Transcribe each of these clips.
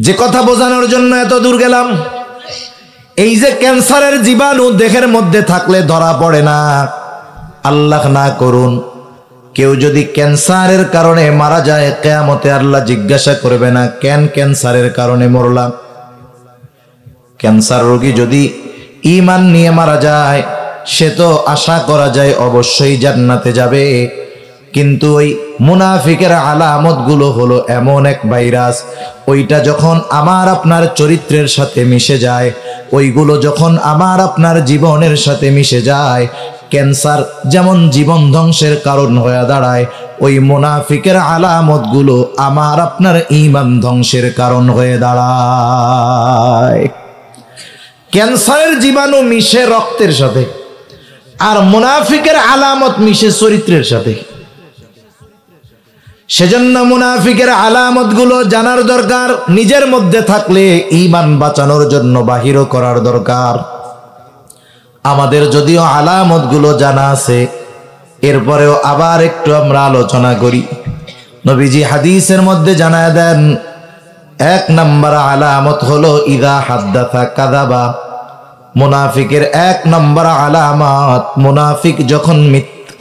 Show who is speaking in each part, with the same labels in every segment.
Speaker 1: যে কথা বোঝানোর জন্য এত দূর গেলাম, এই যে ক্যান্সারের জীবাণু দেহের মধ্যে থাকলে ধরা পড়ে না। আল্লাহ না করুন কেউ যদি ক্যান্সারের কারণে মারা যায়, কিয়ামতে আল্লাহ জিজ্ঞাসা করবে না কেন ক্যান্সারের কারণে মরলাম। ক্যান্সার রোগী যদি ঈমান নিয়ে মারা যায়, সে তো আশা করা যায় অবশ্যই জান্নাতে যাবে। কিন্তু ওই মুনাফিকের আলামতগুলো হলো এমন এক ভাইরাস, ওইটা যখন আমার আপনার চরিত্রের সাথে মিশে যায়, ওইগুলো যখন আমার আপনার জীবনের সাথে মিশে যায়, ক্যান্সার যেমন জীবন ধ্বংসের কারণ হয়ে দাঁড়ায়, ওই মুনাফিকের আলামতগুলো আমার আপনার ঈমান ধ্বংসের কারণ হয়ে দাঁড়ায়। ক্যান্সারের জীবাণু মিশে রক্তের সাথে, আর মুনাফিকের আলামত মিশে চরিত্রের সাথে। সেজন্য মুনাফিকের আলামতগুলো জানার দরকার, নিজের মধ্যে থাকলে ঈমান বাঁচানোর জন্য বাহিরও করার দরকার। আমাদের যদিও আলামতগুলো জানা আছে, এরপরেও আবার একটু আমরা আলোচনা করি। নবীজি হাদিসের মধ্যে জানায় দেন, 1 নম্বর আলামত হলো ইদা হাদ্দাথা কাযাবা। মুনাফিকের 1 নম্বর আলামত, মুনাফিক যখন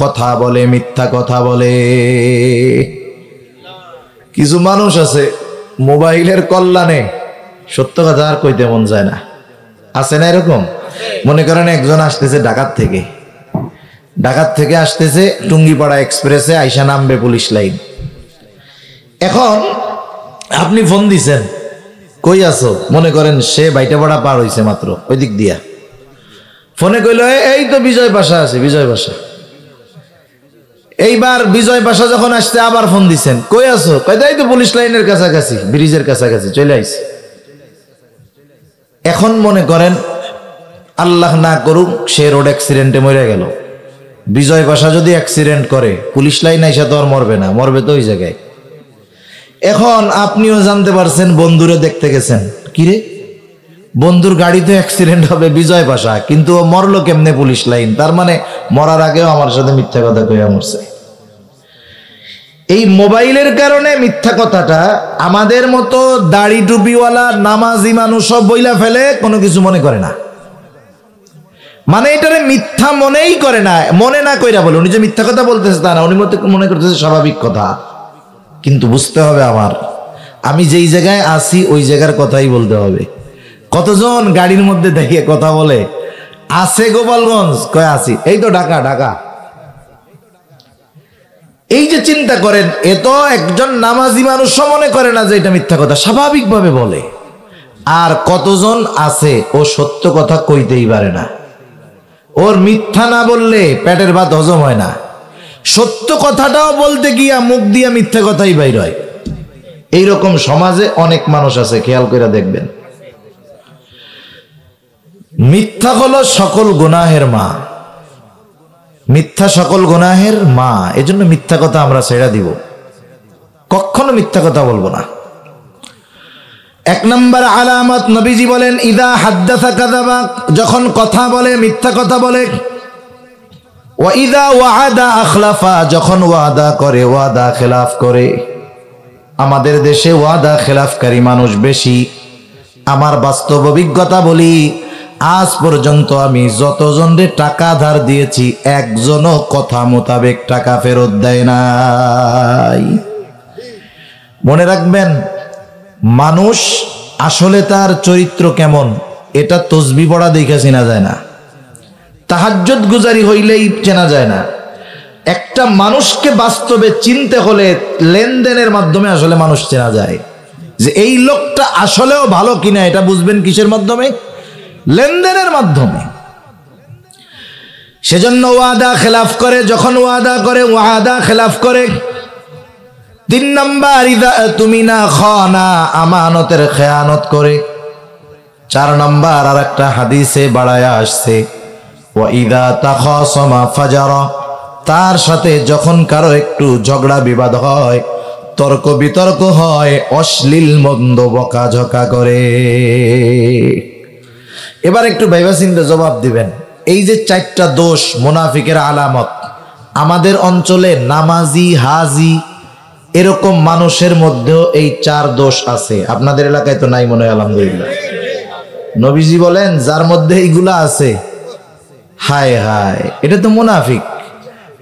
Speaker 1: কথা বলে, মিথ্যা কথা বলে। কিছু মানুষ আছে মোবাইলের কল্যাণে সত্য কথা আর কইতে মন যায় না, আছে না এরকম? মনে করেন একজন আসতেছে ঢাকার থেকে আসতেছে টুঙ্গিপাড়া এক্সপ্রেসে, আইসা নামবে পুলিশ লাইন। এখন আপনি ফোন দিছেন, কই আছো? মনে করেন সে বাইটাপাড়া পার হইছে মাত্র, ওই দিক দিয়া। ফোনে কইল এই তো বিজয় পাশা আছে, বিজয় পাশা। এইবার বিজয় পাশা যখন আসতে আবার ফোন দিছেন, কই আছো? কই তো পুলিশ লাইনের কাছাকাছি, ব্রিজের কাছাকাছি চলে আইছে। এখন মনে করেন আল্লাহ না করুক সে রোড অ্যাক্সিডেন্টে মরে গেল। বিজয় পাশা যদি অ্যাক্সিডেন্ট করে, পুলিশ লাইন আইসা তো আর মরবে না, মরবে তো ওই জায়গায়। এখন আপনিও জানতে পারছেন, বন্ধুরে দেখতে গেছেন, কিরে বন্ধুর গাড়িতে অ্যাক্সিডেন্ট হবে বিজয় পাশা, কিন্তু ও মরলো কেমনে পুলিশ লাইন? তার মানে মরার আগেও আমার সাথে মিথ্যা কথা কইয়া মরছে। এই মোবাইলের কারণে মিথ্যা কথাটা আমাদের মতো দাড়ি টুপিওয়ালা নামাজি মানুষ সব বইলা ফেলে, কোনো কিছু মনে করে না। মানে এটারে মিথ্যা মনেই করে না, মনে না কইরা বলে। উনি যে মিথ্যা কথা বলতেছে তা না, উনি মনে করতেছে স্বাভাবিক কথা। কিন্তু বুঝতে হবে আমি যেই জায়গায় আছি ওই জায়গার কথাই বলতে হবে। কতজন গাড়ির মধ্যে দেখে কথা বলে, আছে গোপালগঞ্জ, কয় আছি, এই তো ঢাকা। এই যে চিন্তা করেন, এ তো একজন নামাজি মানুষ মনে করে না যে এটা মিথ্যা কথা, স্বাভাবিকভাবে বলে। আর কতজন আছে ও সত্য কথা কইতেই পারে না, ওর মিথ্যা না বললে পেটের ভাত হজম হয় না। সত্য কথাটাও বলতে গিয়া মুখ দিয়া মিথ্যা কথাই বাইর হয়। এইরকম সমাজে অনেক মানুষ আছে, খেয়াল করে দেখবেন। মিথ্যা হলো সকল গুনাহের মা, মিথ্যা সকল গুনাহের মা। এজন্য মিথ্যা কথা আমরা ছেড়ে দিব, কখনো মিথ্যা কথা বলবো না। 1 নম্বর আলামত নবীজি বলেন ইদা হাদ্দাথা কাযাবা, যখন কথা বলে মিথ্যা কথা বলে। ওয়া ইদা ওয়াআদা আখলাফা, যখন ওয়াদা করে ওয়াদা খেলাফ করে। আমাদের দেশে ওয়াদা খেলাফকারী মানুষ বেশি। আমার বাস্তব অভিজ্ঞতা বলি, আজ পর্যন্ত আমি যতজনরে টাকা ধার দিয়েছি, একজনও কথা মোতাবেক টাকা ফেরত দেয় নাই। মনে রাখবেন, মানুষ আসলে তার চরিত্র কেমন এটা তসবিহ পড়া দেখে চেনা যায় না, তাহাজ্জুদ গুজারি হইলেই চেনা যায় না। একটা মানুষকে বাস্তবে চিনতে হলে লেনদেনের মাধ্যমে আসলে মানুষ চেনা যায়, যে এই লোকটা আসলেও ভালো কিনা। এটা বুঝবেন কিসের মাধ্যমে? লেনদেনের মাধ্যমে। সেজন্য ওয়াদা খেলাফ করে, যখন ওয়াদা করে ওয়াদা খেলাফ করে। 3 নাম্বার ইদা তুমিনা খানা, আমানতের খেয়ানত করে। 4 নাম্বার আর একটা হাদিসে বাড়ায়া আসছে, ওয়া ইদা তাখাসামা ফাজারা, তার সাথে যখন কারো একটু ঝগড়া বিবাদ হয়, তর্ক বিতর্ক হয়, অশ্লীল মন্দ বকাঝকা করে। এবার একটু ভাইবা চিন্তা জবাব দিবেন। এই যে 4টা দোষ মুনাফিকের আলামত, আমাদের অঞ্চলে নামাজি, হাজি এরকম মানুষের মধ্যেও এই 4 দোষ আছে। আপনাদের এলাকায় তো নাই মনে হয়, আলহামদুলিল্লাহ। নবীজি বলেন যার মধ্যে এইগুলা আছে, হায় হায়, এটা তো মুনাফিক।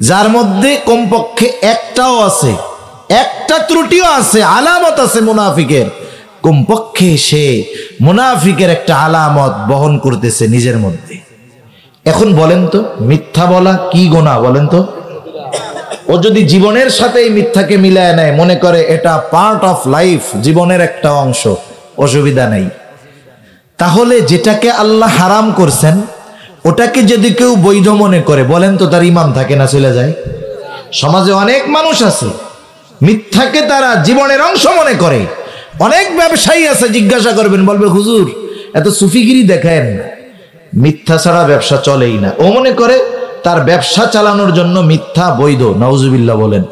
Speaker 1: যার মধ্যে কমপক্ষে একটাও আছে, একটা ত্রুটিও আছে, আলামত আছে মুনাফিকের, কমপক্ষে সে মুনাফিকের একটা আলামত বহন করতেছে নিজের মধ্যে। এখন বলেন তো, মিথ্যা বলা কি গুনাহ বলেন তো? ও যদি জীবনের সাথে এই মিথ্যাকে মিলায় নেয়, মনে করে এটা পার্ট অফ লাইফ, জীবনের একটা অংশ, অসুবিধা নেই, তাহলে যেটাকে আল্লাহ হারাম করছেন ওটাকে যদি কেউ বৈধ মনে করে, বলেন তো তার ঈমান থাকে না চলে যায়? সমাজে অনেক মানুষ আছে মিথ্যাকে তারা জীবনের অংশ মনে করে। অনেক ব্যবসায়ী আছে, জিজ্ঞাসা করবেন বলবে হুজুর এত সুফিগিরি দেখেন, মিথ্যা ছাড়া ব্যবসা চলেই না। ও মনে করে তার ব্যবসা চালানোর জন্য মিথ্যা বৈধ, নাউজুবিল্লাহ বলেন।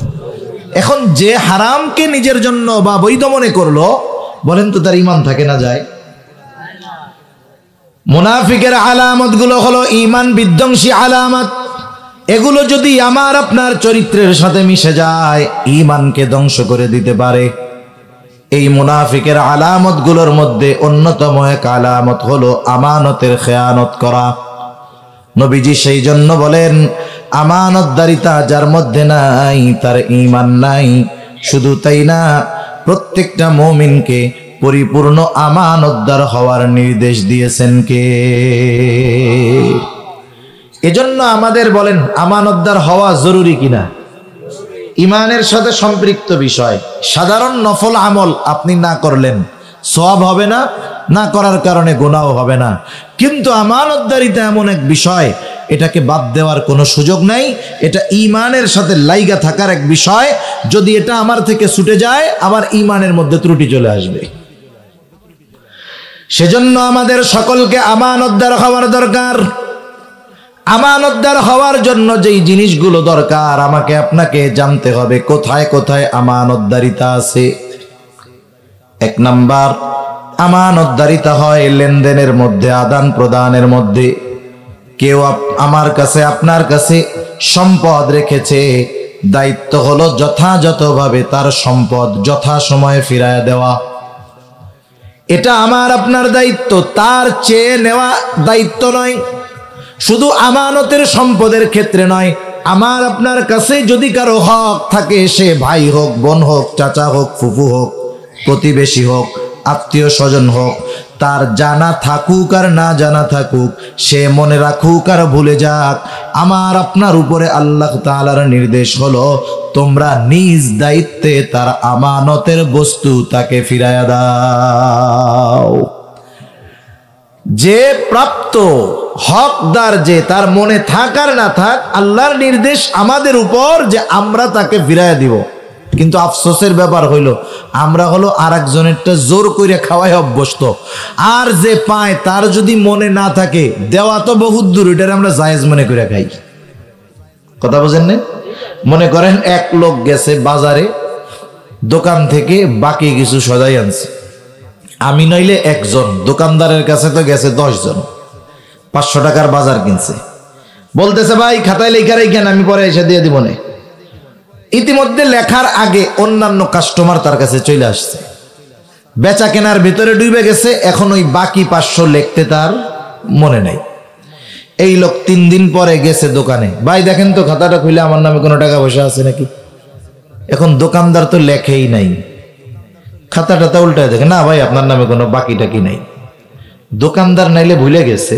Speaker 1: এখন যে হারামকে নিজের জন্য বা বৈধ মনে করলো, বলেন তো তার ঈমান থাকে না যায়? মুনাফিকের আলামত গুলো হলো ঈমান বিধ্বংসী আলামত। এগুলো যদি আমার আপনার চরিত্রের সাথে মিশে যায়, ঈমানকে ধ্বংস করে দিতে পারে। এই মুনাফিকের আলামত গুলোর মধ্যে অন্যতম এক আলামত হলো আমানতের খেয়ানত করা। নবীজি সেই জন্য বলেন, আমানতদারিতা যার মধ্যে নাই তার ঈমান নাই। শুধু তাই না, প্রত্যেকটা মুমিনকে পরিপূর্ণ আমানতদার হওয়ার নির্দেশ দিয়েছেন কে? এজন্য আমাদের বলেন আমানতদার হওয়া জরুরি কিনা? ঈমানের সাথে সম্পৃক্ত বিষয়। সাধারণ নফল আমল আপনি না করলেন সওয়াব হবে না, না করার কারণে গুনাহ হবে না, কিন্তু আমানতদারিতা এমন এক বিষয়, এটাকে বাদ দেওয়ার কোনো সুযোগ নাই। এটা ঈমানের সাথে লাইগা থাকার এক বিষয়। যদি এটা আমার থেকে ছুটে যায়, আমার ঈমানের মধ্যে ত্রুটি চলে আসবে। সেজন্য আমাদের সকলকে আমানতদার হওয়ার দরকার। আমানতদার হওয়ার জন্য যেই জিনিসগুলো দরকার, আমাকে আপনাকে জানতে হবে কোথায় কোথায় আমানতদারিতা আছে। 1 নাম্বার, আমানতদারিতা হয় লেনদেনের মধ্যে, আদান প্রদানের মধ্যে। কেউ আমার কাছে আপনার কাছে সম্পদ রেখেছে, দায়িত্ব হলো যথাযথভাবে তার সম্পদ যথাসময়ে ফিরায় দেওয়া। এটা আমার আপনার দায়িত্ব, তার চেয়ে নেওয়া দায়িত্ব নয়। শুধু আমানতের সম্পদের ক্ষেত্রে নয়, আমার আপনার কাছে যদি কারো হক থাকে, সে ভাই হোক, বোন হোক, চাচা হোক, ফুফু হোক, প্রতিবেশী হোক, আত্মীয় স্বজন হোক, তার জানা থাকুক আর না জানা থাকুক, সে মনে রাখুক আর ভুলে যাক, আমার আপনার উপরে আল্লাহ তাআলার নির্দেশ হলো তোমরা নিজ দায়িত্বে তার আমানতের বস্তু তাকে ফিরায়া দাও। যে প্রাপ্ত হকদার, যে তার মনে থাক আর না থাক, আল্লাহর নির্দেশ আমাদের উপর যে আমরা তাকে ফিরাইয়া দিব। কিন্তু আফসোসের ব্যাপার হইল আমরা হলো আর একজনেরটা জোর করে খাওয়াই অভ্যস্ত। আর যে পায় তার যদি মনে না থাকে, দেওয়া তো বহুত দূর, এটার আমরা জায়েজ মনে করে খাই। কথা বোঝেন না? মনে করেন এক লোক গেছে বাজারে, দোকান থেকে বাকি কিছু সদাই আনছে, আমি নইলে একজন, দোকানদারের কাছে তো গেছে 10 জন, 500 টাকার বাজার কিনছে। বলতেছে ভাই খাতায় লেখা রেখেন, আমি পরে এসে দিয়ে দিব না। ইতিমধ্যে লেখার আগে অন্যান্য কাস্টমার তার কাছে চলে আসছে, বেচা কেনার ভিতরে ডুবে গেছে। এখন ওই বাকি 500 লিখতে তার মনে নাই। এই লোক 3 দিন পরে গেছে দোকানে, ভাই দেখেন তো খাতাটা খুলে আমার নামে কোনো টাকা পয়সা আছে নাকি। এখন দোকানদার তো লেখেই নাই, খাতাটা উল্টায় দেখে, না ভাই আপনার নামে কোনো বাকি টাকি নাই। দোকানদার নাইলে ভুলে গেছে,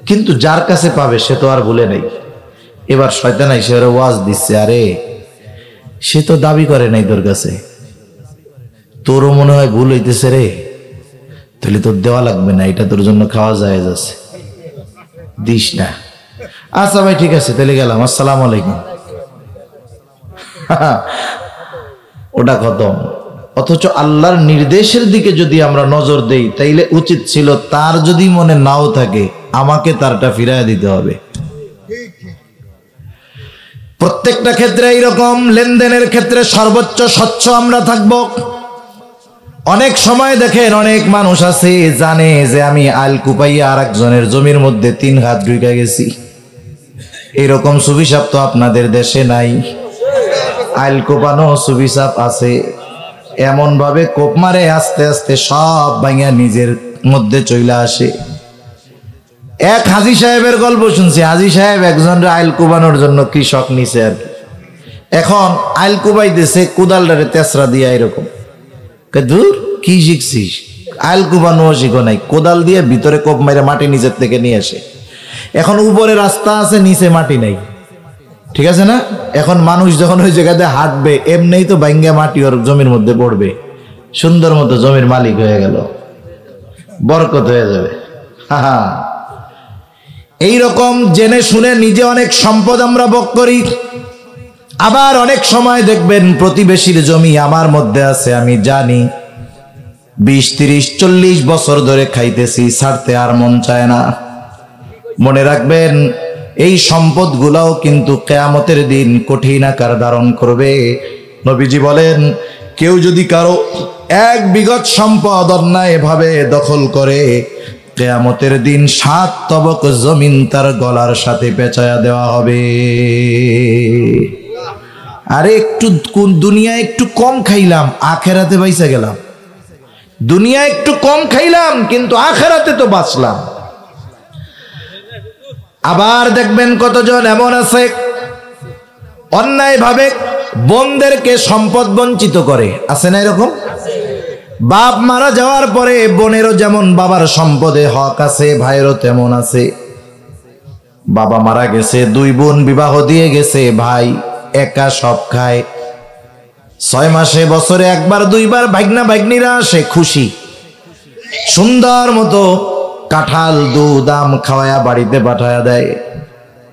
Speaker 1: কিন্তু যার কাছে পাবে সে তো আর ভুলে নাই। এবার শয়তান এসে ওরে ওয়াজ দিচ্ছে, আরে সে তো দাবি করে নাই তোর কাছে, তোরও মনে হয় ভুল হইতেছে রে, তাহলে তোর দেওয়া লাগবে না, এটা তোর জন্য খাওয়া জায়েজ আছে, দিস না। আচ্ছা ভাই ঠিক আছে, তাহলে গেলাম, আসসালামু আলাইকুম। ওটা খতম। অথচ আল্লাহর নির্দেশের দিকে যদি আমরা নজর দেই, তাইলে উচিত ছিল তার যদি মনে নাও থাকে, আমাকে তারটা ফিরাইয়া দিতে হবে। প্রত্যেকটা ক্ষেত্রে এইরকম, লেনদেনের ক্ষেত্রে সর্বোচ্চ স্বচ্ছ আমরা থাকব। অনেক সময় দেখেন অনেক মানুষ আছে জানে যে আমি আল কুপাইয়া আর একজনের জমির মধ্যে 3 হাত ঢুকে গেছি। এরকম সুবিশাপ তো আপনাদের দেশে নাই। আইল কোপানো সুবিচাপ আছে, এমন ভাবে কোপ মারে আস্তে আস্তে সব ভাঙিয়া নিজের মধ্যে চইলা আসে। এক হাজী সাহেবের গল্প শুনছি। হাজী সাহেব একজন আইল কোবানোর জন্য কৃষক নিছে আর কি। এখন আইল কোবাইতেছে কোদালটারে তেসরা দিয়া এরকম। দূর কি শিখছিস? আইল কোবানো শিখো নাই, কোদাল দিয়ে ভিতরে কোপ মারে মাটি নিচের থেকে নিয়ে আসে। এখন উপরে রাস্তা আছে, নিচে মাটি নাই, ঠিক আছে না? এখন মানুষ যখন ওই জায়গাতে হাঁটবে এমনিই তো ভাঙ্গা মাটি ওর জমির মধ্যে পড়বে, সুন্দর মতো জমির মালিক হয়ে গেল, বরকত হয়ে যাবে। হা, এইরকম জেনে শুনে নিজে অনেক সম্পদ আমরা ভোগ করি। আবার অনেক সময় দেখবেন প্রতিবেশীর জমি আমার মধ্যে আছে, আমি জানি 20, 30, 40 বছর ধরে খাইতেছি, ছাড়তে আর মন চায় না। মনে রাখবেন এই সম্পদগুলাও কিন্তু কিয়ামতের দিন কঠিন আকার ধারণ করবে। নবীজি বলেন, কেউ যদি কারো 1 বিঘত সম্পদ অন্যায়ভাবে দখল করে, কিয়ামতের দিন 7 তবক জমিন তার গলার সাথে পেঁচায়া দেওয়া হবে। আরে একটু দুনিয়া একটু কম খাইলাম, আখেরাতে বাইসা গেলাম। দুনিয়া একটু কম খাইলাম কিন্তু আখেরাতে তো বাঁচলাম। আবার দেখবেন কতজন এমন আছে অন্যায় ভাবে বোনদেরকে সম্পদ বঞ্চিত করে, আছে না এরকম? বাপ মারা যাওয়ার পরে বোনেরও যেমন বাবার সম্পদে হক আছে, ভাইয়েরও তেমন আছে। বাবা মারা গেছে, 2 বোন বিবাহ দিয়ে গেছে, ভাই একা সব খায়। 6 মাসে বছরে 1বার 2বার ভাগনা ভাগ্নিরা আসে, খুশি, সুন্দর মতো কাঁঠাল দুধ আম খাওয়ায়া বাড়িতে পাঠায়া দেয়।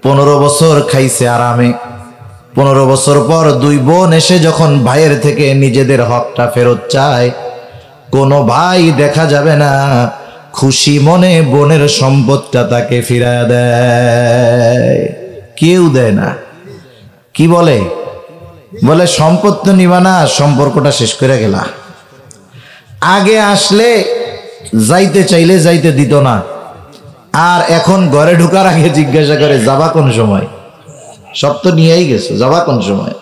Speaker 1: 15 বছর খাইছে আরামে। 15 বছর পর 2 বোন এসে যখন ভাইয়ের থেকে নিজেদের হকটা ফেরত চায়, কোনো ভাই দেখা যাবে না খুশি মনে বোনের সম্পদটা তাকে ফিরায়া দেয়। কেউ দেয় না। কি বলে? বলে সম্পদ তো নিবা না, সম্পর্কটা শেষ করে গেলা। আগে আসলে যাইতে চাইলে যাইতে দিত না, আর এখন ঘরে ঢোকার আগে জিজ্ঞাসা করে যাবা কোন সময়? সব তো নিয়েই গেছো, যাবা কোন সময়?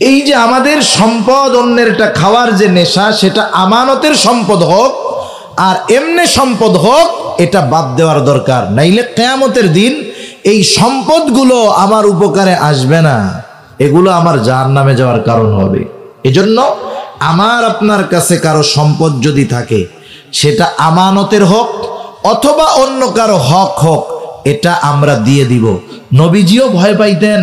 Speaker 1: এই যে আমাদের সম্পদ অন্যেরটা খাওয়ার যে নেশা, সেটা আমানতের সম্পদ হোক আর এমনি সম্পদ হোক, এটা বাদ দেওয়ার দরকার। নাইলে কিয়ামতের দিন এই সম্পদগুলো আমার উপকারে আসবে না, এগুলো আমার জাহান্নামে যাওয়ার কারণ হবে। এজন্য আমার আপনার কাছে কারো সম্পদ যদি থাকে, সেটা আমানতের হোক অথবা অন্য কারো হক হোক, এটা আমরা দিয়ে দিব। নবীজিও ভয় পাইতেন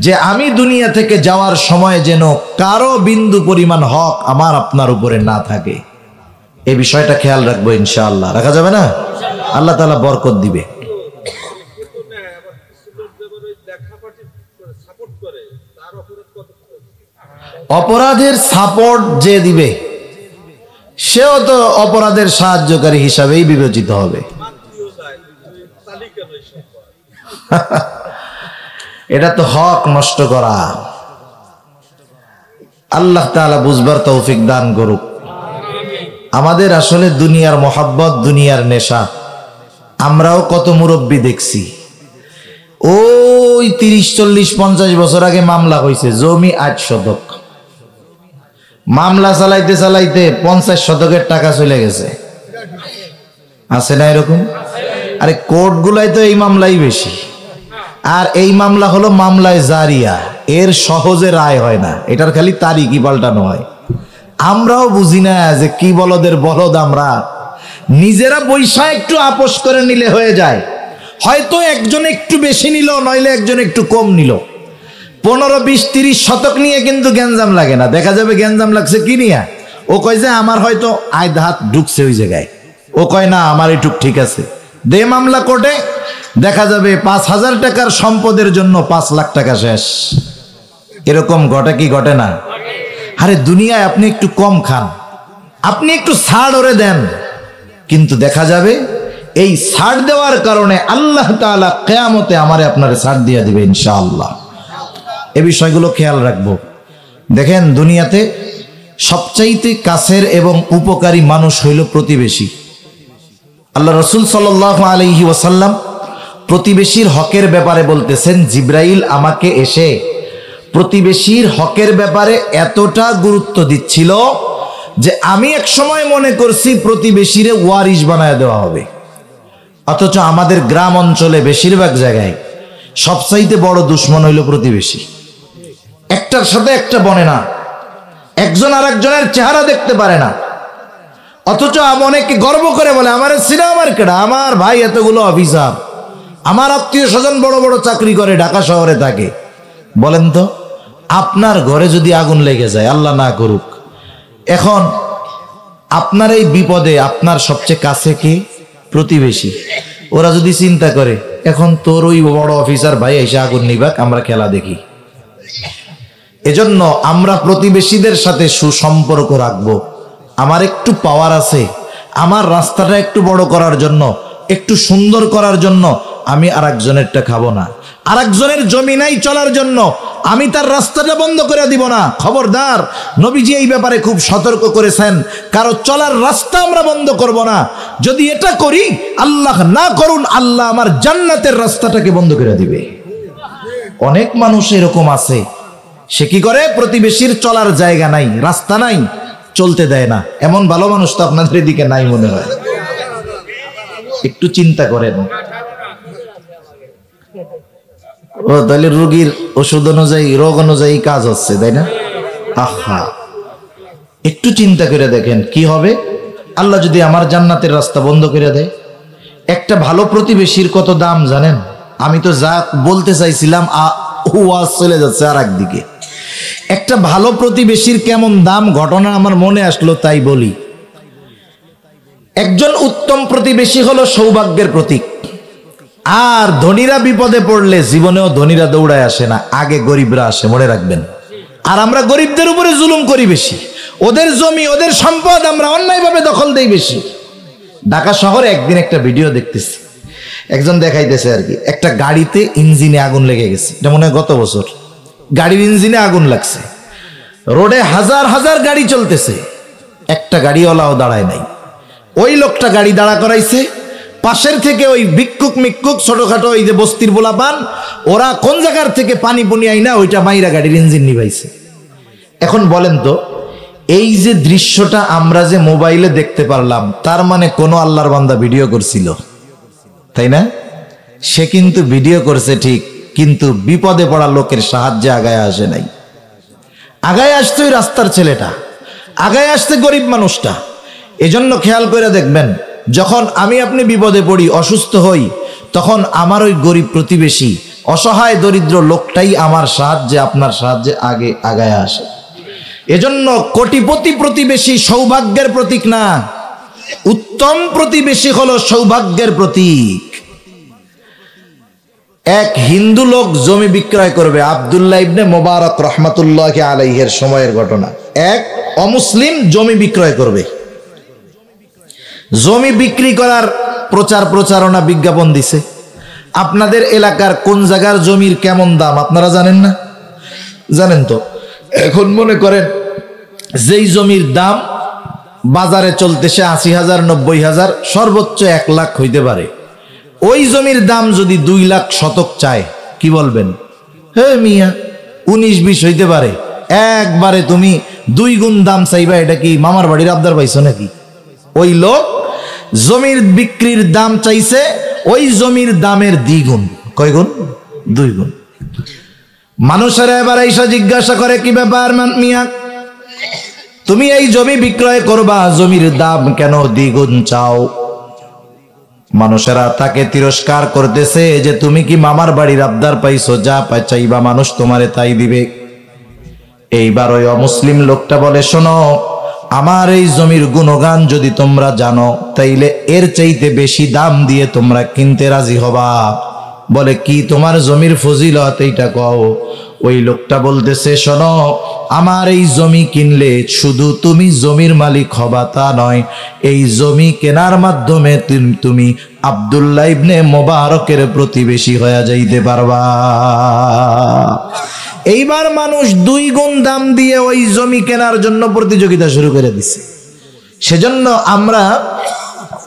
Speaker 1: যে আমি দুনিয়া থেকে যাওয়ার সময় যেন কারো বিন্দু পরিমাণ হক আমার আপনার উপরে না থাকে। এই বিষয়টা খেয়াল রাখবো ইনশাআল্লাহ। রাখা যাবে না? আল্লাহ তাআলা বরকত দিবে। অপরাধের সাপোর্ট যে দিবে সেও তো অপরাধের সাহায্যকারী হিসাবেই বিবেচিত হবে। এটা তো হক নষ্ট করা। আল্লাহ তাআলা বুঝবার তৌফিক দান করুক। আমাদের আসলে দুনিয়ার মোহাব্বত, দুনিয়ার নেশা। আমরাও কত মুরব্বী দেখছি, ওই 30, 40, 50 বছর আগে মামলা হয়েছে, জমি 8 শতক। মামলা চালাইতে চালাইতে 50 শতকের টাকা চলে গেছে। আছে না এরকম? আরে কোর্টগুলাই তো এই মামলাই বেশি। আর এই মামলা হলো মামলায় জারিয়া, এর সহজে রায় হয় না, এটার খালি তারিখই পাল্টানো হয়। আমরাও বুঝি না যে কি বলদের বলদ আমরা। নিজেরা পয়সা একটু আপোষ করে নিলে হয়ে যায়, হয়তো একজন একটু বেশি নিল, নইলে একজন একটু কম নিল। 15, 20, 30 শতক নিয়ে কিন্তু গ্যাঞ্জাম লাগে না। দেখা যাবে গ্যাঞ্জাম লাগছে কি নিয়ে? ও কয় যে আমার হয়তো আয় হাত ঢুকছে ওই জায়গায়, ও কয় না আমার এটুক ঠিক আছে। দে মামলা কোর্টে, দেখা যাবে 5,000 টাকার সম্পদের জন্য 5 লাখ টাকা শেষ। এরকম ঘটে কি ঘটে না? আরে দুনিয়ায় আপনি একটু কম খান, আপনি একটু ছাড় ওরে দেন, কিন্তু দেখা যাবে এই ছাড় দেওয়ার কারণে আল্লাহ তাআলা কিয়ামতে আমারে আপনারে ছাড় দিয়ে দিবে ইনশাআল্লাহ। এই বিষয়গুলো খেয়াল রাখবো। দেখেন দুনিয়াতে সবচাইতে কাছের এবং উপকারী মানুষ হইল প্রতিবেশী। আল্লাহ রাসূল সাল্লাল্লাহু আলাইহি ওয়াসাল্লাম প্রতিবেশীর হকের ব্যাপারে বলতেছেন, জিব্রাইল আমাকে এসে প্রতিবেশীর হকের ব্যাপারে এতটা গুরুত্ব দিচ্ছিল যে আমি এক সময় মনে করছি প্রতিবেশীরে ওয়ারিশ বানায় দেওয়া হবে। অথচ আমাদের গ্রাম অঞ্চলে বেশিরভাগ জায়গায় সবচাইতে বড় দুশ্মন হইল প্রতিবেশী। একটার সাথে একটা বনে না, একজন আর একজনের চেহারা দেখতে পারে না। অথচ অনেকে গর্ব করে বলে আমার সিনেমার কেডা, আমার ভাই এতগুলো অফিসার, আমার আত্মীয় স্বজন বড় বড় চাকরি করে, ঢাকা শহরে থাকে। বলেন তো, আপনার ঘরে যদি আগুন লেগে যায়, আল্লাহ না করুক, এখন আপনার এই বিপদে আপনার সবচেয়ে কাছে কি? প্রতিবেশী। ওরা যদি চিন্তা করে এখন তোর ওই বড় অফিসার ভাই এসে আগুন নিবাক, আমরা খেলা দেখি। এজন্য আমরা প্রতিবেশীদের সাথে সুসম্পর্ক রাখবো। আমার একটু পাওয়ার আছে, আমার রাস্তাটা একটু বড় করার জন্য, একটু সুন্দর করার জন্য আমি আরেকজনেরটা খাবো না। আরেকজনের জমি নাই চলার জন্য আমি তার রাস্তাটা বন্ধ করে দিব না। খবরদার, নবীজি এই ব্যাপারে খুব সতর্ক করেছেন, কারো চলার রাস্তা আমরা বন্ধ করব না। যদি এটা করি, আল্লাহ না করুন, আল্লাহ আমার জান্নাতের রাস্তাটাকে বন্ধ করে দিবে। অনেক মানুষ এরকম আছে, সে কি করে? প্রতিবেশীর চলার জায়গা নাই, রাস্তা নাই, চলতে দেয় না। এমন ভালো মানুষ তো আপনাদের এদিকে নাই মনে হয়। একটু চিন্তা করেন। ও তাহলে রোগীর ওষুধ অনুযায়ী, রোগ অনুযায়ী কাজ হচ্ছে, তাই না? আহা, একটু চিন্তা করে দেখেন কি হবে আল্লাহ যদি আমার জান্নাতের রাস্তা বন্ধ করে দেয়। একটা ভালো প্রতিবেশীর কত দাম জানেন? আমি তো যা বলতে চাইছিলাম ওয়াজ চলে যাচ্ছে আর একদিকে। একটা ভালো প্রতিবেশীর কেমন দাম, ঘটনা আমার মনে আসলো তাই বলি। একজন উত্তম প্রতিবেশী হলো সৌভাগ্যের প্রতীক। আর ধনীরা বিপদে পড়লে জীবনেও ধনীরা দৌড়ায় আসে না, আগে গরিবরা আসে, মনে রাখবেন। আর আমরা গরিবদের উপরে জুলুম করি বেশি, ওদের জমি ওদের সম্পদ আমরা অন্যায়ভাবে দখল দেই বেশি। ঢাকা শহরে একদিন একটা ভিডিও দেখতেছি, একজন দেখাইতেছে আর কি, একটা গাড়িতে ইঞ্জিনে আগুন লেগে গেছে। এটা মনে হয় গত বছর গাড়ির ইঞ্জিনে আগুন লাগছে। রোডে হাজার হাজার গাড়ি চলতেছে, একটা গাড়িওয়ালাও দাঁড়ায় নাই। ওই লোকটা গাড়ি দাঁড়া করাইছে, পাশের থেকে ওই ভিক্ষুক মিক্ষুক ছোটখাটো ওই যে বস্তির পোলাপান, ওরা কোন জায়গার থেকে পানি পুনি আইনা ওইটা মাইরা গাড়ির ইঞ্জিন নিভাইছে। এখন বলেন তো, এই যে দৃশ্যটা আমরা যে মোবাইলে দেখতে পারলাম, তার মানে কোনো আল্লাহর বান্দা ভিডিও করছিল, তাই না? সে কিন্তু ভিডিও করছে ঠিক, কিন্তু বিপদে পড়া লোকের সাহায্যে আগায় আসে নাই। আগায় আসছে ওই রাস্তার ছেলেটা, আগায় আসছে গরিব মানুষটা। এজন্য খেয়াল করে দেখবেন, যখন আমি আপনি বিপদে পড়ি, অসুস্থ হই, তখন আমার ওই গরিব প্রতিবেশী, অসহায় দরিদ্র লোকটাই আমার সাহায্যে, আপনার সাহায্যে আগে আগায় আসে। এজন্য কোটিপতি প্রতিবেশী সৌভাগ্যের প্রতীক না, উত্তম প্রতিবেশী হলো সৌভাগ্যের প্রতীক। এক হিন্দু লোক জমি বিক্রয় করবে, আব্দুল্লাহ ইবনে মুবারক রহমাতুল্লাহ আলাইহির সময়ের ঘটনা। এক অমুসলিম জমি বিক্রয় করবে, জমি বিক্রি করার প্রচার প্রচারণা বিজ্ঞাপন দিছে। আপনাদের এলাকার কোন জায়গার জমির কেমন দাম আপনারা জানেন না? জানেন তো। এখন মনে করেন যেই জমির দাম বাজারে চলতেছে ৮০,০০০, ৯০,০০০, সর্বোচ্চ ১ লাখ হইতে পারে। ওই জমির দাম যদি ২ লাখ শতক চায়, কি বলবেন? হে মিয়া, ১৯-২০ হইতে পারে। একবারে তুমি ২ গুণ দাম চাইবা, এটা কি মামার বাড়ির আবদার পাইছো নাকি? ওই লোক জমির বিক্রির দাম চাইছে ওই জমির দামের ২ গুণ। কয় গুণ? ২ গুণ। মানুষেরা এবার এসে জিজ্ঞাসা করে, কি ব্যাপার মিয়া, তুমি এই জমি বিক্রয় করবা, জমির দাম কেন ২ গুণ চাও? মানুষেরা তাকে তিরস্কার করতেছে যে তুমি কি মামার বাড়ির আবদার পাইছো, যা চাইবা মানুষ তোমারে তাই দিবে। এইবার ওই অমুসলিম লোকটা বলে, শোনো, আমার এই জমির গুণগান যদি তোমরা জানো, তাইলে এর চাইতে বেশি দাম দিয়ে তোমরা কিনতে রাজি হবা। বলে, কি তোমার জমির ফজিলত এইটা কও। ওই লোকটা বলতেছে, শোনো, আমার এই জমি কিনলে শুধু তুমি জমির মালিক হবা তা নয়, এই জমি কেনার মাধ্যমে তুমি আব্দুল্লাহ ইবনে মুবারকের প্রতিবেশী হয়ে যাইতে পারবা। এইবার মানুষ ২ গুণ দাম দিয়ে ওই জমি কেনার জন্য প্রতিযোগিতা শুরু করে দিছে। সেজন্য আমরা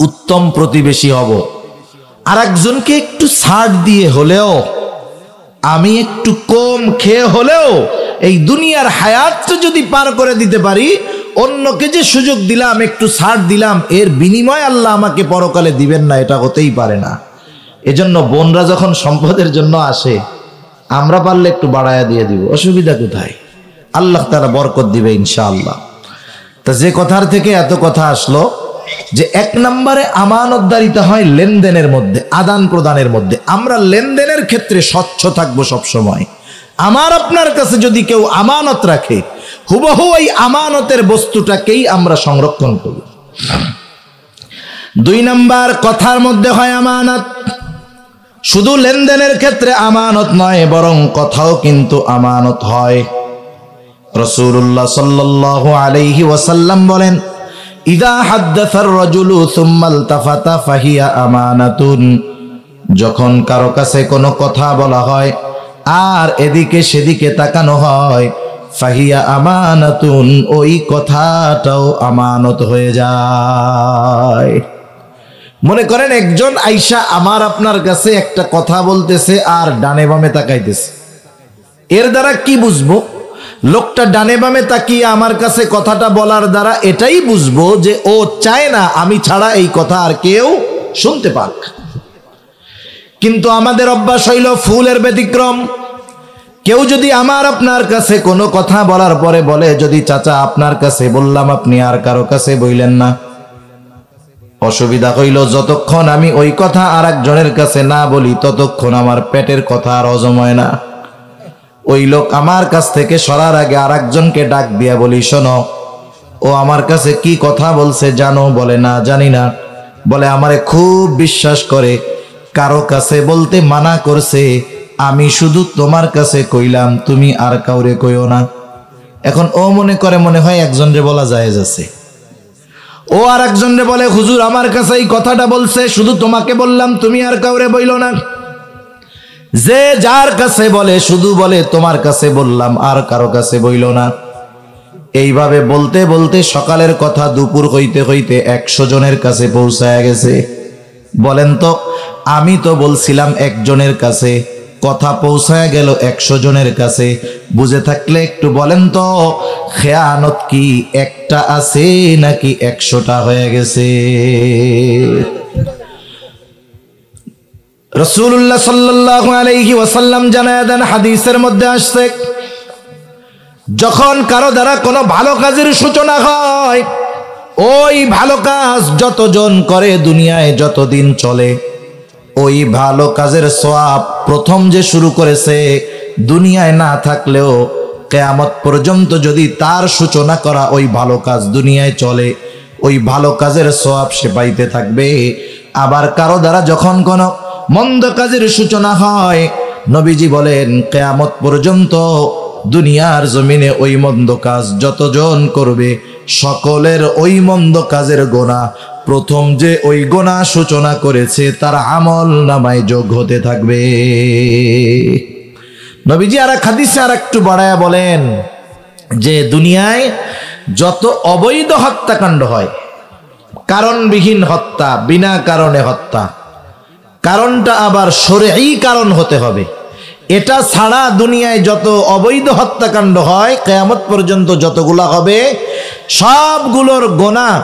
Speaker 1: উত্তম প্রতিবেশী হব। আর একজনকে একটু ছাড় দিয়ে হলেও, আমি একটু কম খেয়ে হলেও এই দুনিয়ার হায়াতটা যদি পার করে দিতে পারি, অন্যকে যে সুযোগ দিলাম, একটু ছাড় দিলাম, এর বিনিময় আল্লাহ আমাকে পরকালে দিবেন না, এটা হতেই পারে না। এজন্য বোনরা যখন সম্পদের জন্য আসে, আমরা পারলে একটু বাড়ায়া দিয়ে দিব, অসুবিধা কোথায়? আল্লাহ তাআলা বরকত দিবে ইনশাআল্লাহ। তা যে কথার থেকে এত কথা আসলো, যে এক নম্বরে আমানতদারিতা হয় লেনদেনের মধ্যে, আদান প্রদানের মধ্যে। আমরা লেনদেনের ক্ষেত্রে স্বচ্ছ থাকবো সব সময়। আমার আপনার কাছে যদি কেউ আমানত রাখে, হুবহু এই আমানতের বস্তুটাকেই আমরা সংরক্ষণ করব। দুই নাম্বার, কথার মধ্যে হয় আমানত। শুধু লেনদেনের ক্ষেত্রে আমানত নয়, বরং কথাও কিন্তু আমানত হয়। রাসূলুল্লাহ সাল্লাল্লাহু আলাইহি ওয়াসাল্লাম বলেন, ইযা হাদ্দাসার রাজুলু সুম্মা ইলতাফাতা ফাহিয়া আমানাতুন। যখন কারো কাছে কোনো কথা বলা হয় আর এদিকে সেদিকে তাকানো হয়, ফাহিয়া আমানাতুন, ওই কথাটাও আমানত হয়ে যায়। মনে করেন একজন আইসা আমার আপনার কাছে একটা কথা বলতেছে আর ডানে বামে তাকাইতেছে, এর দ্বারা কি বুঝবো? লোকটা ডানে বামে তাকিয়ে আমার কাছে কথাটা বলার দ্বারা এটাই বুঝবো যে ও চায় না আমি ছাড়া এই কথা আর কেউ শুনতে পাক। কিন্তু আমাদের অভ্যাস হইল ফুলের ব্যতিক্রম। কেউ যদি আমার আপনার কাছে কোনো কথা বলার পরে বলে, যদি চাচা আপনার কাছে বললাম, আপনি আর কারো কাছে বইলেন না। অসুবিধা হইল যতক্ষণ আমি ওই কথা আর একজনের কাছে না বলি, ততক্ষণ আমার পেটের কথা আর হজম হয় না। ওই লোক আমার কাছ থেকে সরার আগে আর একজনকে ডাক দিয়া বলি, শোনো, ও আমার কাছে কি কথা বলছে জানো? বলে না, জানি না। বলে আমারে খুব বিশ্বাস করে, কারো কাছে বলতে মানা করছে, আমি শুধু তোমার কাছে কইলাম, তুমি আর কাউরে কইও না। এখন ও মনে করে মনে হয় একজনরে বলা জায়েজ আছে। ও আর একজনরে বলে, হুজুর আমার কাছে এই কথাটা বলছে, শুধু তোমাকে বললাম, তুমি আর কাউরে বইলো না। যে যার কাছে বলে শুধু বলে তোমার কাছে বললাম, আর কারো কাছে বইল না। এইভাবে বলতে বলতে সকালের কথা দুপুর হইতে হইতে 100 জনের কাছে পৌঁছায় গেছে। বলেন তো, আমি তো বলছিলাম একজনের কাছে, কথা পৌঁছায় গেল 100 জনের কাছে। বুঝে থাকলে একটু বলেন তো, খেয়ানত কি একটা আছে নাকি 100টা হয়ে গেছে? রাসূলুল্লাহ সাল্লাল্লাহু আলাইহি ওয়াসাল্লাম জানায় দেন, হাদিসের মধ্যে আসছে, যখন কারো দ্বারা কোনো ভালো কাজের সূচনা হয়, ওই ভালো কাজ যতজন করে দুনিয়ায় যতদিন চলে, ওই ভালো কাজের সওয়াব প্রথম যে শুরু করেছে দুনিয়ায় না থাকলেও কিয়ামত পর্যন্ত যদি তার সূচনা করা ওই ভালো কাজ দুনিয়ায় চলে, ওই ভালো কাজের সওয়াব সে পাইতে থাকবে। আবার কারো দ্বারা যখন কোনো মন্দ কাজের সূচনা হয়, নবীজি বলেন কিয়ামত পর্যন্ত দুনিয়ার জমিনে ওই মন্দ কাজ যতজন করবে, সকলের ওই মন্দ কাজের গুনাহ প্রথম যে ওই গুনাহ সূচনা করেছে তার আমল নামায় যোগ হতে থাকবে। নবীজি আর এক হাদিসে আর একটু বাড়ায়া বলেন যে দুনিয়ায় যত অবৈধ হত্যাকাণ্ড হয়, কারণবিহীন হত্যা, বিনা কারণে হত্যা, কারণটা আবার শরঈ কারণ হতে হবে, এটা ছাড়া দুনিয়ায় যত অবৈধ হত্যাকাণ্ড হয় কিয়ামত পর্যন্ত যতগুলা হবে, সবগুলোর গুনাহ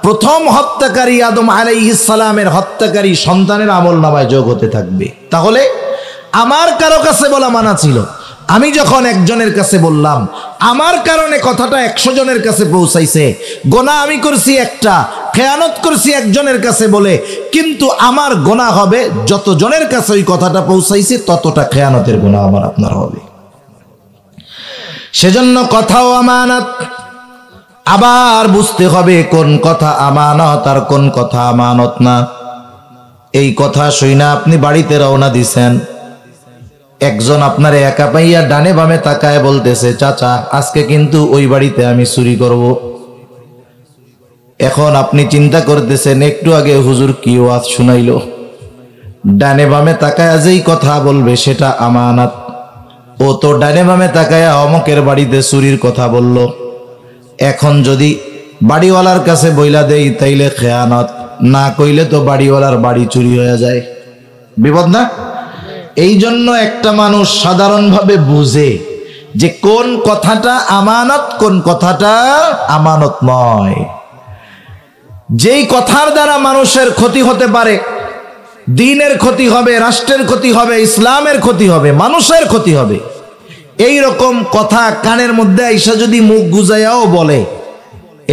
Speaker 1: প্রথম হত্যাকারী আদম আলাইহিস সালামের হত্যাকারী সন্তানের আমলনামায় যোগ হতে থাকবে। তাহলে আমার কারো কাছে বলা মানা ছিল, আমি যখন একজনের কাছে বললাম, আমার কারণে কথাটা 100 জনের কাছে পৌঁছাইছে, গুনাহ আমি করছি একটা, খেয়ানত করছি একজনের কাছে বলে, কিন্তু আমার গুনাহ হবে যত জনের কাছে ওই কথাটা পৌঁছাইছে ততটা খেয়ানতের গুনাহ আমার আপনার হবে। সেজন্য কথাও আমানত। আবার বুঝতে হবে কোন কথা আমানত আর কোন কথা আমানত না। এই কথা শুইনা আপনি বাড়িতে রওনা দিছেন, একজন আপনার একা পাইয়া ডানে বামে তাকায় বলতেছে, চাচা আজকে কিন্তু ওই বাড়িতে আমি চুরি করব। এখন আপনি চিন্তা করতেছেন, একটু আগে হুজুর কি ওয়াজ শুনাইলো, ডানে বামে তাকায়া যেই কথা বলবে সেটা আমানত। ও তো ডানে বামে তাকায়া অমকের বাড়িতে চুরির কথা বলল, এখন যদি বাড়িওয়ালার কাছে বইলা দেই তাইলে খেয়ানত, না কইলে তো বাড়িওয়ালার বাড়ি চুরি হয়ে যায়, বিপদ না? এই জন্য একটা মানুষ সাধারণভাবে বুঝে যে কোন কথাটা আমানত, কোন কথাটা আমানত নয়। যেই কথার দ্বারা মানুষের ক্ষতি হতে পারে, দ্বীনের ক্ষতি হবে, রাষ্ট্রের ক্ষতি হবে, ইসলামের ক্ষতি হবে, মানুষের ক্ষতি হবে, এই রকম কথা কানের মধ্যে আইসা যদি মুখ গুজাইয়াও বলে,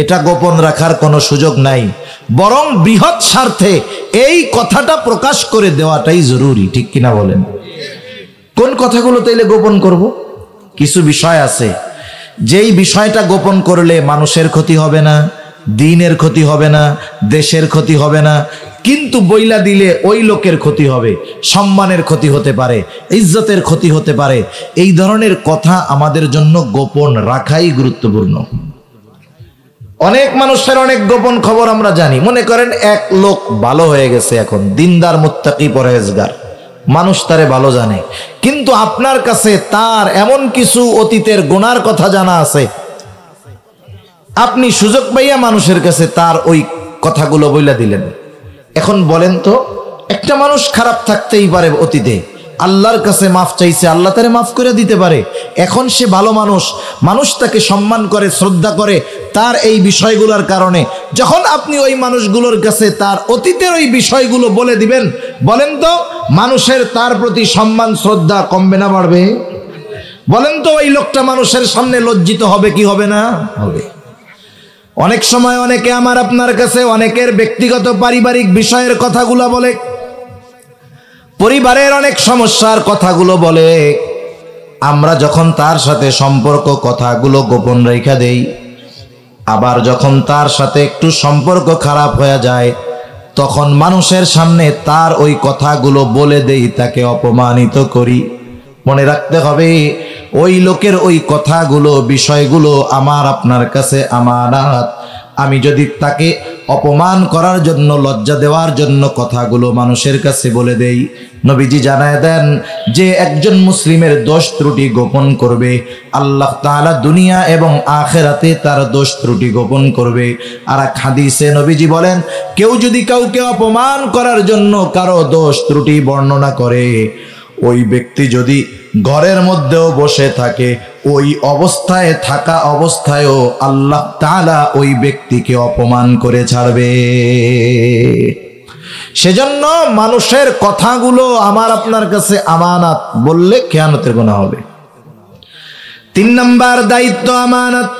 Speaker 1: এটা গোপন রাখার কোনো সুযোগ নাই, বরং বৃহৎ স্বার্থে এই কথাটা প্রকাশ করে দেওয়াটাই জরুরি। ঠিক কিনা বলেন? কোন কথাগুলো তাইলে গোপন করব? কিছু বিষয় আছে যেই বিষয়টা গোপন করলে মানুষের ক্ষতি হবে না, দ্বীনের ক্ষতি হবে না, দেশের ক্ষতি হবে না, কিন্তু বইলা দিলে ওই লোকের ক্ষতি হবে, সম্মানের ক্ষতি হতে পারে, ইজ্জতের ক্ষতি হতে পারে। এই ধরনের কথা আমাদের জন্য গোপন রাখাই গুরুত্বপূর্ণ। অনেক মানুষের অনেক গোপন খবর আমরা জানি। মনে করেন এক লোক ভালো হয়ে গেছে, এখন দিনদার, মুত্তাকি, পরহেজগার, মানুষ তারে ভালো জানে, কিন্তু আপনার কাছে তার এমন কিছু অতীতের গুনার কথা জানা আছে, আপনি সুযোগ পাইয়া মানুষের কাছে তার ওই কথাগুলো বইলা দিলেন। এখন বলেন তো, একটা মানুষ খারাপ থাকতেই পারে অতীতে, আল্লাহর কাছে মাফ চাইছে, আল্লাহ তারে মাফ করে দিতে পারে, এখন সে ভালো মানুষ, মানুষ তাকে সম্মান করে, শ্রদ্ধা করে তার এই বিষয়গুলোর কারণে। যখন আপনি ওই মানুষগুলোর কাছে তার অতীতের ওই বিষয়গুলো বলে দিবেন, বলেন তো মানুষের তার প্রতি সম্মান শ্রদ্ধা কমবে না বাড়বে? বলেন তো ওই লোকটা মানুষের সামনে লজ্জিত হবে কি হবে না? হবে। অনেক সময় অনেকে আমার আপনার কাছে অনেকের ব্যক্তিগত পারিবারিক বিষয়ের কথাগুলো বলে, পরিবারের অনেক সমস্যার কথাগুলো বলে। আমরা যখন তার সাথে সম্পর্ক কথাগুলো গোপন রেখে দেই, আবার যখন তার সাথে একটু সম্পর্ক খারাপ হয়ে যায়, তখন মানুষের সামনে তার ওই কথাগুলো বলে দেই, তাকে অপমানিত করি। মনে রাখতে হবে, ওই লোকের ওই কথাগুলো, বিষয়গুলো আমার আপনার কাছে আমানত। আমি যদি তাকে অপমান করার জন্য, লজ্জা দেওয়ার জন্য কথাগুলো মানুষের কাছে বলে দেই, নবীজি জানায় দেন যে একজন মুসলিমের দোষ ত্রুটি গোপন করবে, আল্লাহ তাআলা দুনিয়া এবং আখিরাতে তার দোষ ত্রুটি গোপন করবে। আর এক হাদিসে নবীজি বলেন, কেউ যদি কাউকে অপমান করার জন্য কারো দোষ ত্রুটি বর্ণনা করে, ওই ব্যক্তি যদি ঘরের মধ্যেও বসে থাকে, ওই অবস্থায় থাকা অবস্থায়ও আল্লাহ তাআলা ওই ব্যক্তিকে অপমান করে ছাড়বে। সেজন্য মানুষের কথাগুলো আমার আপনার কাছে আমানত, বললে খেয়ানতের গুনাহ হবে। 3 নাম্বার দায়িত্ব আমানত।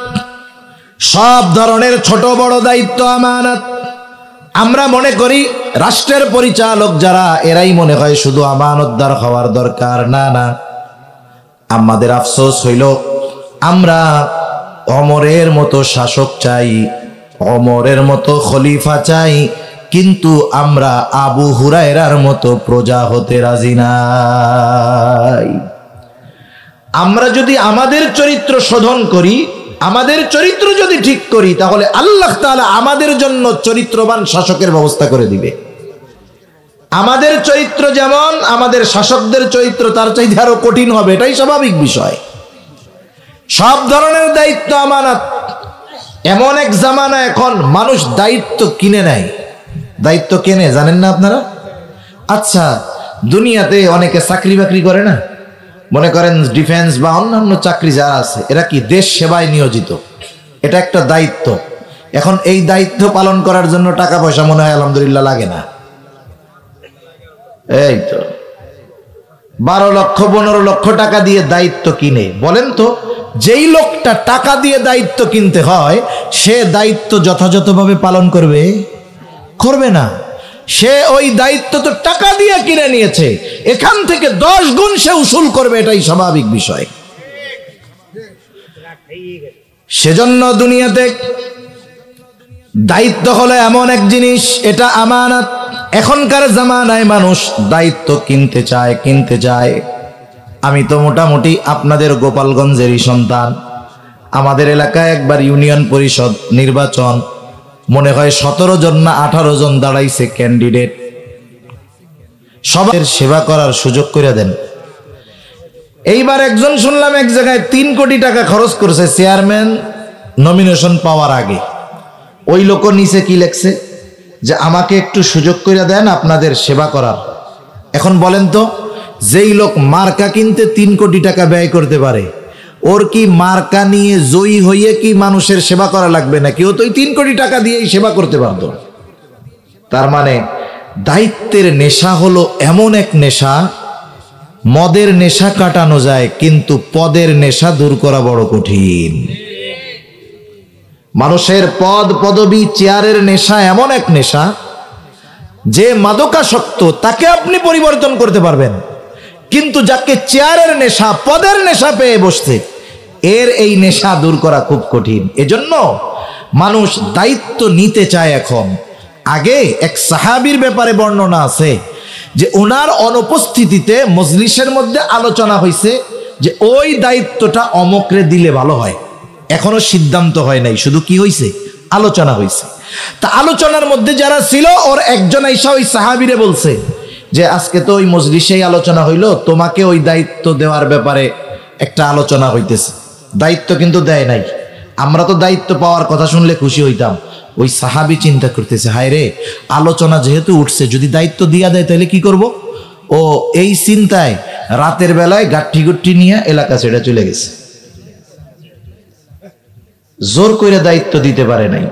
Speaker 1: সব ধরনের ছোট বড় দায়িত্ব আমানত। আমরা মনে করি রাষ্ট্রের পরিচালক যারা, এরাই মনে হয় শুধু আমানতদার হওয়ার দরকার। না না, আমাদের আফসোস হইল আমরা ওমরের মতো শাসক চাই, ওমরের মতো খলিফা চাই, কিন্তু আমরা আবু হুরায়রার মতো প্রজা হতে রাজি নাই। আমরা যদি আমাদের চরিত্র শোধন করি, আমাদের চরিত্র যদি ঠিক করি, তাহলে আল্লাহ তাআলা আমাদের জন্য চরিত্রবান শাসকের ব্যবস্থা করে দিবে। আমাদের চরিত্র যেমন, আমাদের শাসকদের চরিত্র তার চাইতে আরো কঠিন হবে, এটাই স্বাভাবিক বিষয়। সব ধরনের দায়িত্ব আমানত। এমন এক জামানা এখন মানুষ দায়িত্ব কিনে নেয়। দায়িত্ব কেনে জানেন না আপনারা? আচ্ছা, দুনিয়াতে অনেকে চাকরি বাকরি করে না, মনে করেন ডিফেন্স বা অন্যান্য চাকরি যারা আছে, এরা কি দেশ সেবায় নিয়োজিত, এটা একটা দায়িত্ব। এখন এই দায়িত্ব পালন করার জন্য টাকা পয়সা মনে হয় আলহামদুলিল্লাহ লাগে না। এই তো 12 লক্ষ 15 লক্ষ টাকা দিয়ে দায়িত্ব কিনে। বলেন তো, যেই লোকটা টাকা দিয়ে দায়িত্ব কিনতে হয়, সে দায়িত্ব যথাযথভাবে পালন করবে? করবে না। সে ওই দায়িত্ব তো টাকা দিয়ে কিনে নিয়েছে, এখান থেকে 10 গুণ সে উসুল করবে, এটাই স্বাভাবিক বিষয়। সেজন্য দুনিয়াতে দায়িত্ব হলো এমন এক জিনিস, এটা আমানত। এখনকার জামানায় মানুষ দায়িত্ব কিনতে চায়। আমি তো মোটামুটি আপনাদের গোপালগঞ্জেরই সন্তান। আমাদের এলাকায় একবার ইউনিয়ন পরিষদ নির্বাচন, মনে হয় 17 জন না 18 জন দাঁড়াইছে ক্যান্ডিডেট। সবার সেবা করার সুযোগ করে দেন। এইবার একজন শুনলাম এক জায়গায় 3 কোটি টাকা খরচ করেছে চেয়ারম্যান নমিনেশন পাওয়ার আগে। ওই লোক নিচে কি লেখছে, যে আমাকে একটু সুযোগ করে দেন আপনাদের সেবা করার। এখন বলেন তো, যেই লোক মার্কা কিনতে 3 কোটি টাকা ব্যয় করতে পারে, ওর কি মার্কা নিয়ে জয়ী হইয়ে কি মানুষের সেবা করা লাগবে নাকি? ও তো 3 কোটি টাকা দিয়েই সেবা করতে পারত। তার মানে দায়িত্বের নেশা হলো এমন এক নেশা, মদের নেশা কাটানো যায় কিন্তু পদের নেশা দূর করা বড় কঠিন। মানুষের পদ পদবী চেয়ারের নেশা এমন এক নেশা যে মাদকাসক্ত তাকে আপনি পরিবর্তন করতে পারবেন, কিন্তু যাকে চেয়ারের নেশা পদের নেশা পেয়ে বসছে এর এই নেশা দূর করা খুব কঠিন। এজন্য মানুষ দায়িত্ব নিতে চায় এখন। আগে এক সাহাবীর ব্যাপারে বর্ণনা আছে যে ওনার অনুপস্থিতিতে মজলিসের মধ্যে আলোচনা হয়েছে যে ওই দায়িত্বটা অমকরে দিলে ভালো হয়। এখনো সিদ্ধান্ত হয় নাই, শুধু কি হয়েছে? আলোচনা হয়েছে। তা আলোচনার মধ্যে যারা ছিল ওর একজন আইসা ওই সাহাবীরে বলছে যে আজকে তো ওই মজলিসেই আলোচনা হইলো, তোমাকে ওই দায়িত্ব দেওয়ার ব্যাপারে একটা আলোচনা হইতেছে। দায়িত্ব কিন্তু দেয় নাই। আমরা তো দায়িত্ব পাওয়ার কথা শুনলে খুশি হইতাম। ওই সাহাবী চিন্তা করতেছে, হায় রে, আলোচনা যেহেতু উঠছে, যদি দায়িত্ব দিয়া দেয় তাহলে কি করব? ও এই চিন্তায় রাতের বেলায় গাঠি গুঠি নিয়ে এলাকা ছেড়ে চলে গেছে। জোর করে দায়িত্ব দিতে পারে নাই।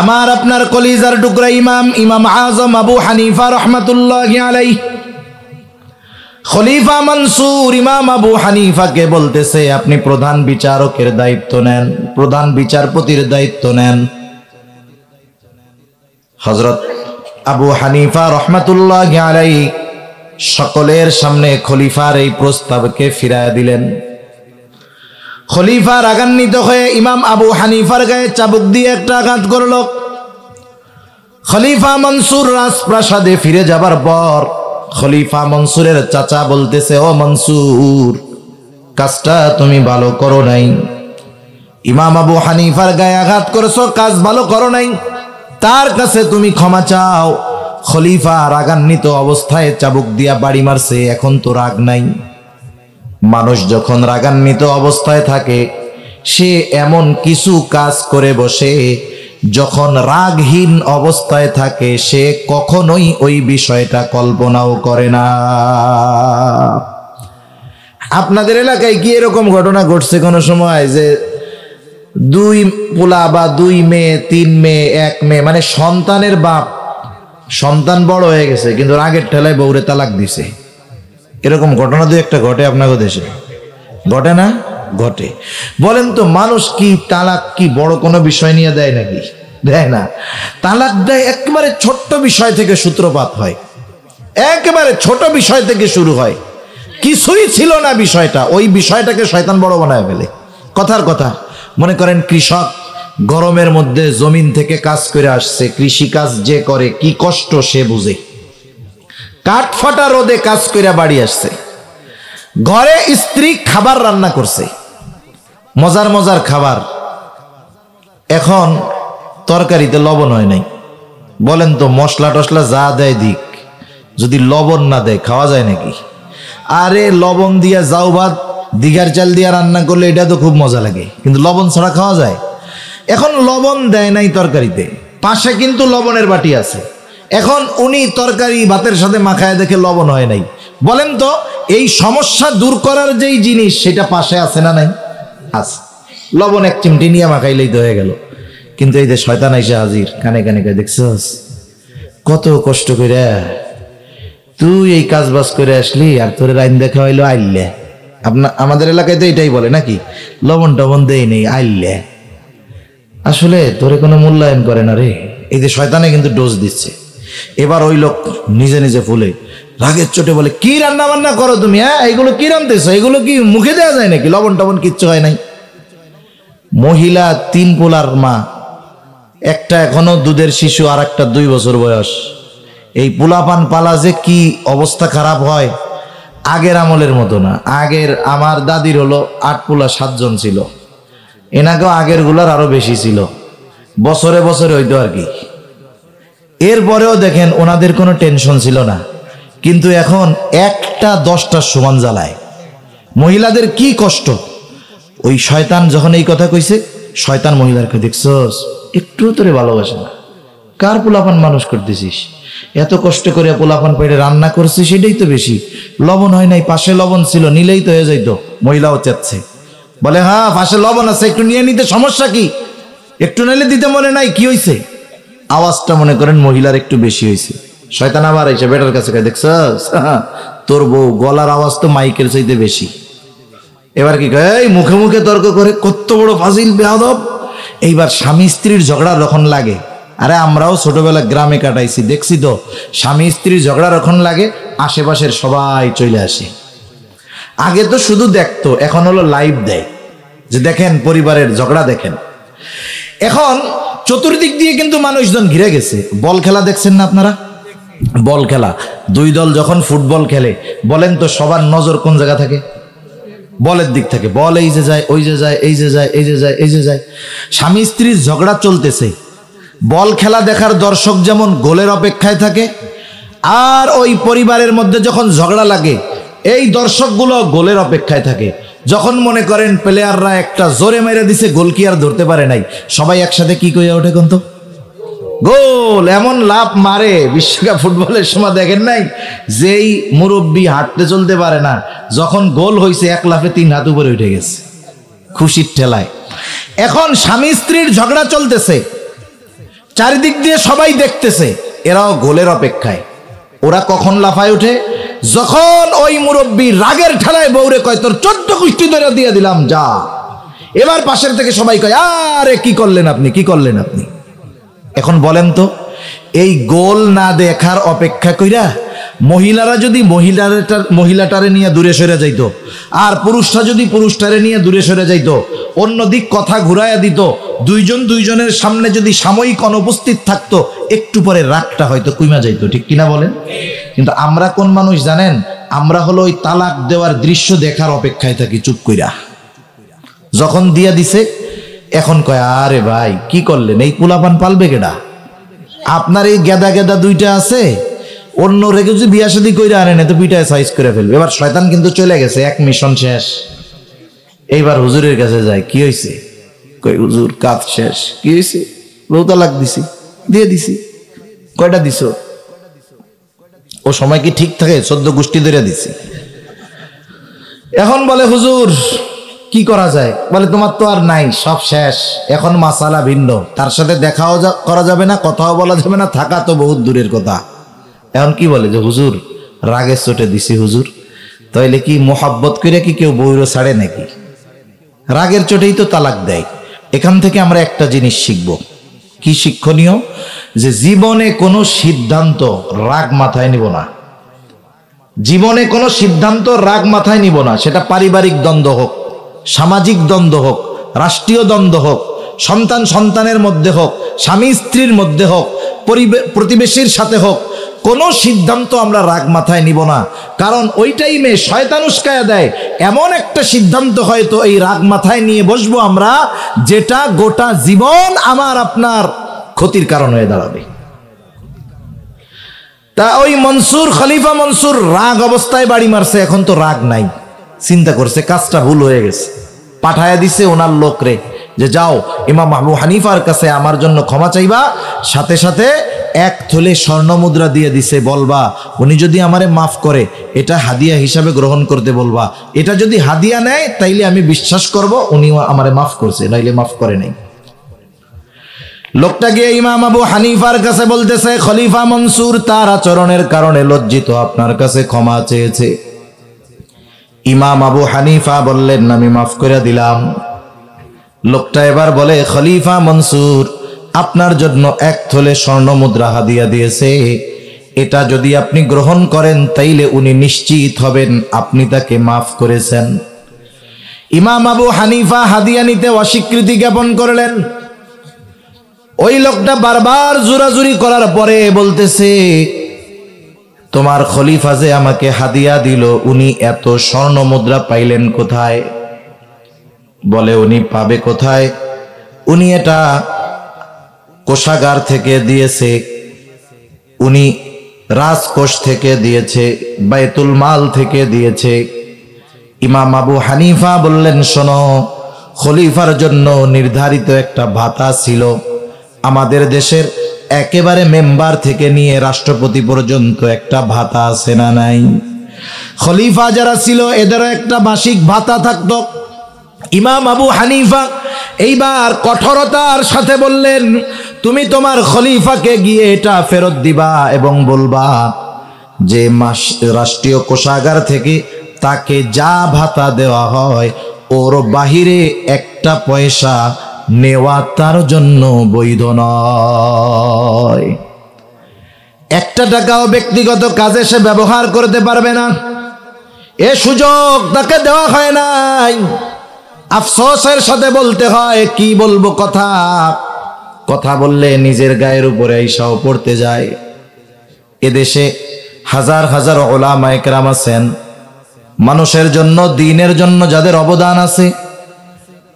Speaker 1: আমার আপনার কলিজার টুকরা ইমাম আজম আবু হানিফা রাহমাতুল্লাহি আলাইহি, খলিফা মনসুর ইমাম আবু হানিফাকে বলতেছে আপনি প্রধান বিচারকের দায়িত্ব নেন, প্রধান বিচারপতির দায়িত্ব নেন। হযরত আবু হানিফা রাহমাতুল্লাহি আলাইহি সকলের সামনে খলিফার এই প্রস্তাবকে ফিরায়া দিলেন। খলিফা রাগান্বিত হয়ে ইমাম আবু হানিফার গায়ে চাবুক দিয়ে একটা আঘাত করল। খলিফা মনসুর রাজপ্রাসাদে ফিরে যাবার পর খলিফা মনসুরের চাচা বলতেছে, ও মনসুর, কাজটা তুমি ভালো করো নাই। ইমাম আবু হানিফার গায়ে আঘাত করেছো, কাজ ভালো করো নাই, তার কাছে তুমি ক্ষমা চাও। খলিফা রাগান্বিত অবস্থায় চাবুক দিয়া বাড়ি মারছে, এখন তো রাগ নাই। মানুষ যখন রাগান্বিত অবস্থায় থাকে সে এমন কিছু কাজ করে বসে, যখন রাগহীন অবস্থায় থাকে সে কখনোই ওই বিষয়টা কল্পনাও করে না। আপনাদের এলাকায় কি এরকম ঘটনা ঘটছে কোনো সময় যে 2 পোলা বা 2 মেয়ে 3 মেয়ে 1 মেয়ে, মানে সন্তানের বাপ, সন্তান বড় হয়ে গেছে কিন্তু রাগের ঠেলায় বউরে তালাক দিছে? এরকম ঘটনা 2-1টা ঘটে আপনাদের দেশে, ঘটে না? ঘটে। বলেন তো, মানুষ কি তালাক কি বড় কোনো বিষয় নিয়ে দেয় নাকি? দেয় না। তালাক দেয় একেবারে ছোট্ট বিষয় থেকে সূত্রপাত হয়, একেবারে ছোট বিষয় থেকে শুরু হয়। কিছুই ছিল না বিষয়টা, ওই বিষয়টাকে শয়তান বড় বানায় ফেলে। কথার কথা, মনে করেন কৃষক গরমের মধ্যে জমিন থেকে কাজ করে আসছে, কৃষি কাজ যে করে কি কষ্ট সে বুঝে। কাঠ ফাটা রোদে কাজ করে বাড়ি আসছে, ঘরে স্ত্রী খাবার রান্না করছে, মজার মজার খাবার। এখন তরকারিতে লবণ হয় নাই। বলেন তো, মশলা টসলা যা দেয় দিক, যদি লবণ না দেয় খাওয়া যায় নাকি? আরে লবণ দিয়া যাও ভাত, দিঘার চাল দিয়া রান্না করলে এটা তো খুব মজা লাগে, কিন্তু লবণ ছাড়া খাওয়া যায়? এখন লবণ দেয় নাই তরকারিতে, পাশে কিন্তু লবণের বাটি আছে। এখন উনি তরকারি ভাতের সাথে মাখায় দেখে লবণ হয় নাই। বলেন তো, এই সমস্যা দূর করার যেই জিনিস সেটা পাশে আছে না নাই? আছে। লবণ 1 চিমটি নিয়ে মাখাইলেই তো হয়ে গেল। কিন্তু এই যে শয়তান আইসা হাজির, কানে কানে কয়, দেখছস কত কষ্ট করে তুই এই কাজ বাজ করে আসলি, আর তোর রাইন দেখা হইলো আইলে। আমাদের এলাকায় তো এটাই বলে নাকি, লবণ টবণ দেই নেই আইলে। আসলে তোরে কোনো মূল্যায়ন করে না রে। এই যে শয়তানে কিন্তু ডোজ দিচ্ছে। এবার ওই লোক নিজে নিজে ফুলে রাগের চোটে বলে, কি রান্না বান্না করো তুমি? হ্যাঁ, এইগুলো কি রান্নতেছো? এগুলো কি মুখে দেওয়া যায় নাকি? লবণ টবণ কিচ্ছু হয় নাই। মহিলা 3 পোলার মা, একটা এখনো দুধের শিশু, আর একটা 2 বছর বয়স। এই পোলাপান পালা যে কি অবস্থা খারাপ হয়, আগের আমলের মতো না। আগের আমার দাদির হলো 8 পোলা 7 জন ছিল, এনাকেও আগের গুলার আরো বেশি ছিল, বছরে বছরে হইতো আর কি। এরপরেও দেখেন ওনাদের কোনো টেনশন ছিল না, কিন্তু এখন একটা 10টার সমান জ্বালায়। মহিলাদের কি কষ্ট। ওই শয়তান যখন এই কথা কইছে, শয়তান মহিলাকে, দেখছস একটু তোরে ভালোবাসে না, কার পোলাপান মানুষ করতেছিস? এত কষ্ট করে পোলাপান পেটে রান্না করছে সেটাই তো বেশি, লবণ হয় নাই, পাশে লবণ ছিল, নিলেই তো হয়ে যাইতো। মহিলাও চাচ্ছে, বলে হ্যাঁ পাশে লবণ আছে, একটু নিয়ে নিতে সমস্যা কি, একটু নিলে দিতে মনে নাই, কি হয়েছে? আওয়াজটা মনে করেন মহিলার একটু বেশি হয়েছে। শয়তান আবার এসে বেটার কাছে দেখছস তোর বউ গলার আওয়াজ তো মাইকের চাইতে বেশি। এবার কি কয়, এই মুখে মুখে তর্ক করে, কত বড় ফাজিল বেয়াদব। এইবার স্বামী স্ত্রীর ঝগড়া যখন লাগে, আরে আমরাও ছোটবেলা গ্রামে কাটাইছি, দেখছি তো, স্বামী স্ত্রীর ঝগড়া যখন লাগে আশেপাশের সবাই চলে আসে। আগে তো শুধু দেখতো, এখন হলো লাইভ দেয়, যে দেখেন পরিবারের ঝগড়া দেখেন। এখন চতুর্দিক দিয়ে কিন্তু মানুষজন ঘিরে গেছে। বল খেলা দেখছেন না আপনারা? বল খেলা, দুই দল যখন ফুটবল খেলে, বলেন তো সবার নজর কোন জায়গা থাকে? বলের দিক থাকে। বল এই যে যায়, ওই যে যায়, এই যে যায়, এই যে যায়, এই যে যায়। স্বামী স্ত্রীর ঝগড়া চলতেছে, বল খেলা দেখার দর্শক যেমন গোলের অপেক্ষায় থাকে, আর ওই পরিবারের মধ্যে যখন ঝগড়া লাগে এই দর্শকগুলো গোলের অপেক্ষায় থাকে। যখন মনে করেন প্লেয়াররা একটা জোরে মেরে দিছে, গোল কি আর ধরতে পারে নাই, সবাই একসাথে কি কইয়া ওঠে কোন তো? গোল। এমন লাভ মারে বিশ্বকাপ ফুটবলের সময়, দেখেন নাই? যেই মুরব্বী হাঁটতে চলতে পারে না, যখন গোল হয়েছে এক লাফে 3 হাত উপরে উঠে গেছে খুশির ঠেলায়। এখন স্বামী স্ত্রীর ঝগড়া চলতেছে, চারিদিক দিয়ে সবাই দেখতেছে, এরাও গোলের অপেক্ষায়। ওরা কখন লাফায় ওঠে? যখন ওই মুরব্বী রাগের ঠেলায় বউরে কয়, তোর 14 কুষ্টি ধরে দিয়ে দিলাম, যা। এবার পাশের থেকে সবাই কয়, আরে কি করলেন আপনি, কি করলেন আপনি? এখন বলেন তো, এই গোল না দেখার অপেক্ষা কইরা মহিলারা যদি মহিলাটারে নিয়ে দূরে সরে যাইতো, আর পুরুষরা যদি পুরুষটারে নিয়ে দূরে সরে যাইতো, অন্যদিক কথা ঘুরাইয়া দিত, দুইজন দুইজনের সামনে যদি সাময়িক অনুপস্থিত থাকতো, একটু পরে রাগটা হয়তো কইমা যাইতো, ঠিক কিনা বলেন? কিন্তু আমরা কোন মানুষ জানেন? আমরা হলো ওই তালাক দেওয়ার দৃশ্য দেখার অপেক্ষায় থাকি চুপ কইরা। যখন দিয়া দিছে, এখন কয়, আরে ভাই কি করলেন, এই পোলাপান পালবে কেডা? আপনার এই গেদা গেদা দুইটা আছে, অন্য রেখে যদি বিয়া শাদী কইরা আনেন, এত পিঠায় সাইজ করে ফেলবে। এবার শয়তান কিন্তু চলে গেছে, এক মিশন শেষ। এইবার হুজুরের কাছে যায়, কি হয়েছে? কই হুজুর কাজ শেষ। কি হয়েছে? বউ তালাক দিছি। দিয়ে দিছি। কয়টা দিছ? ও সময় কি ঠিক থাকে? 14 গোষ্ঠী ধরে দিছি। এখন বলে হুজুর কি করা যায়? বলে তোমার তো আর নাই, সব শেষ, এখন মাসালা ভিন্ন, তার সাথে দেখাও করা যাবে না, কথাও বলা যাবে না, থাকা তো বহুত দূরের কথা। এখন কি বলে যে হুজুর রাগের চোটে দিছি হুজুর। তাইলে কি মোহাব্বত করে কি কেউ বউরও ছাড়ে নাকি? রাগের চোটেই তো তালাক দেয়। এখান থেকে আমরা একটা জিনিস শিখব। কি শিক্ষণীয়? যে জীবনে কোনো সিদ্ধান্ত রাগ মাথায় নিব না। জীবনে কোনো সিদ্ধান্ত রাগ মাথায় নিব না। সেটা পারিবারিক দ্বন্দ্ব হোক, সামাজিক দ্বন্দ্ব হোক, রাষ্ট্রীয় দ্বন্দ্ব হোক, সন্তান সন্তানের মধ্যে হোক, স্বামী স্ত্রীর মধ্যে হোক, প্রতিবেশীর সাথে হোক, কোনো সিদ্ধান্ত আমরা রাগ মাথায় নিব না। কারণ ওই টাইমে শয়তান উস্কায়া দেয় এমন একটা সিদ্ধান্ত, হয়তো এই রাগ মাথায় নিয়ে বসবো আমরা, যেটা গোটা জীবন আমার আপনার ক্ষতির কারণ হয়ে দাঁড়াবে। তা ওই মনসুর, খলিফা মনসুর রাগ অবস্থায় বাড়ি মারছে, এখন তো রাগ নাই, চিন্তা করছে কাজটা ভুল হয়ে গেছে, পাঠায়া দিছে ওনার লোকরে যে যাও ইমাম আবু হানিফার কাছে আমার জন্য ক্ষমা চাইবা, সাথে সাথে 1 থলে স্বর্ণ মুদ্রা দিয়ে দিছে, বলবা উনি যদি আমারে মাফ করে এটা হাদিয়া হিসাবে গ্রহণ করতে বলবা, এটা যদি হাদিয়া নেয় তাইলে আমি বিশ্বাস করব উনি আমারে মাফ করছে, নাইলে মাফ করে নাই। লোকটা গিয়ে ইমাম আবু হানিফার কাছে বলতেছে, খলিফা মনসুর তার আচরণের কারণে লজ্জিত, আপনার কাছে ক্ষমা চেয়েছে। ইমাম আবু হানিফা বললেন, আমি মাফ করে দিলাম। লোকটা এবার বলে, খলিফা মনসুর আপনার জন্য 1 থলে স্বর্ণ মুদ্রা হাদিয়া দিয়েছে, এটা যদি আপনি গ্রহণ করেন তাইলে উনি নিশ্চিত হবেন আপনি তাকে মাফ করেছেন। ইমাম আবু হানিফা হাদিয়া নিতে অস্বীকৃতি জ্ঞাপন করলেন। ওই লোকটা বারবার জোরাজুরি করার পরে বলতেছে, তোমার খলিফা যে আমাকে হাদিয়া দিল, উনি এত স্বর্ণ মুদ্রা পাইলেন কোথায়? বলে উনি পাবে কোথায়? উনি এটা কোষাগার থেকে দিয়েছে, উনি রাজকোষ থেকে দিয়েছে, বাইতুল মাল থেকে দিয়েছে। ইমাম আবু হানিফা বললেন, শোনো, খলিফার জন্য নির্ধারিত একটা ভাতা ছিল, আমাদের দেশের একেবারে মেম্বার থেকে নিয়ে রাষ্ট্রপতি পর্যন্ত একটা ভাতা আছে না নাই? খলিফা যারা ছিল এদেরও একটা মাসিক ভাতা থাকতো। ইমাম আবু হানিফা এইবার কঠোরতার সাথে বললেন, তুমি তোমার খলিফাকে গিয়ে এটা ফেরত দিবা এবং বলবা যে রাষ্ট্রীয় কোষাগার থেকে তাকে যা ভাতা দেওয়া হয় ওর বাহিরে একটা পয়সা নেওয়া তার জন্য বৈধ নয়। একটা টাকাও ব্যক্তিগত কাজে সে ব্যবহার করতে পারবে না, এ সুযোগ তাকে দেওয়া হয় নাই। আফসোসের সাথে বলতে হয়, কি বলবো, কথা বললে নিজের গায়ের উপরে ঈশাও পড়তে যায়। এদেশে হাজার হাজার উলামায়ে কেরাম আছেন, মানুষের জন্য, দ্বীনের জন্য যাদের অবদান আছে,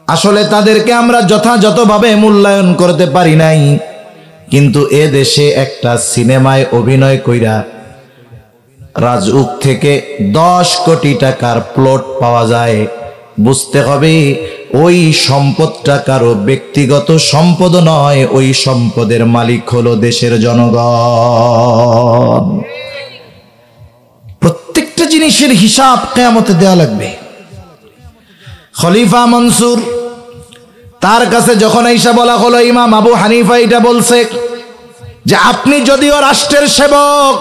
Speaker 1: আসলে তাদেরকে আমরা যথাযথভাবে মূল্যায়ন করতে পারি নাই। কিন্তু এ দেশে একটা সিনেমায় অভিনয় কইরা রাজউক থেকে 10 কোটি টাকার প্লট পাওয়া যায়। বুঝতে হবে ওই সম্পদটা কারো ব্যক্তিগত সম্পদ নয়, ওই সম্পদের মালিক হলো দেশের জনগণ। প্রত্যেকটা জিনিসের হিসাব কিয়ামতে দেওয়া লাগবে। খলিফা মনসুর তার কাছে যখন এইসা বলা হলো, ইমাম আবু হানিফা এটা বলছে যে আপনি যদিও রাষ্ট্রের সেবক,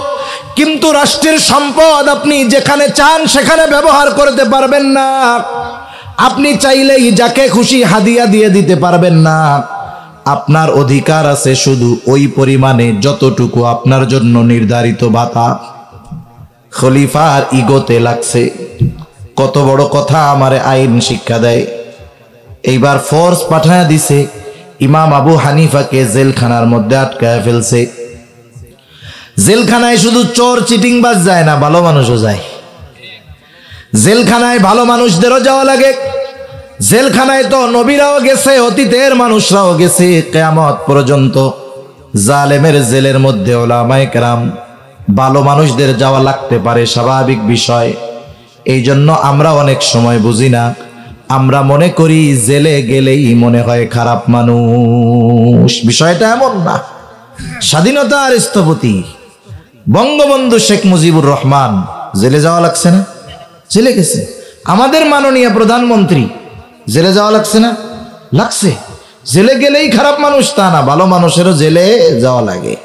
Speaker 1: কিন্তু রাষ্ট্রের সম্পদ আপনি যেখানে চান সেখানে ব্যবহার করতে পারবেন না। আপনি চাইলেই যাকে খুশি হাদিয়া দিয়ে দিতে পারবেন না। আপনার অধিকার আছে শুধু ওই পরিমাণে যতটুকু আপনার জন্য নির্ধারিত ভাতা। খলিফার ইগোতে লাগছে, কত বড় কথা আমারে আইন শিক্ষা দেয়। এইবার ফোর্স পাঠায়া দিছে, ইমাম আবু হানিফাকে জেলখানার মধ্যে আটকায় ফেলছে। জেলখানায় শুধু চোর চিটিংবাজ যায় না, ভালো মানুষও যায়। জেলখানায় ভালো মানুষদেরও যাওয়া লাগে। জেলখানায় তো নবীরাও গেছে, অতীতের মানুষরাও গেছে। কিয়ামত পর্যন্ত জালেমের জেলের মধ্যে উলামায়ে কেরাম, ভালো মানুষদের যাওয়া লাগতে পারে, স্বাভাবিক বিষয়। এই জন্য আমরা অনেক সময় বুঝি না, আমরা মনে করি জেলে গেলেই মনে হয় খারাপ মানুষ। বিষয়টা এমন না। স্বাধীনতার স্থপতি বঙ্গবন্ধু শেখ মুজিবুর রহমান জেলে যাওয়া লাগছে না? জেলে গেছে। আমাদের মাননীয় প্রধানমন্ত্রী জেলে যাওয়া লাগছে না? লাগছে। জেলে গেলেই খারাপ মানুষ তা না, ভালো মানুষেরও জেলে যাওয়া লাগে।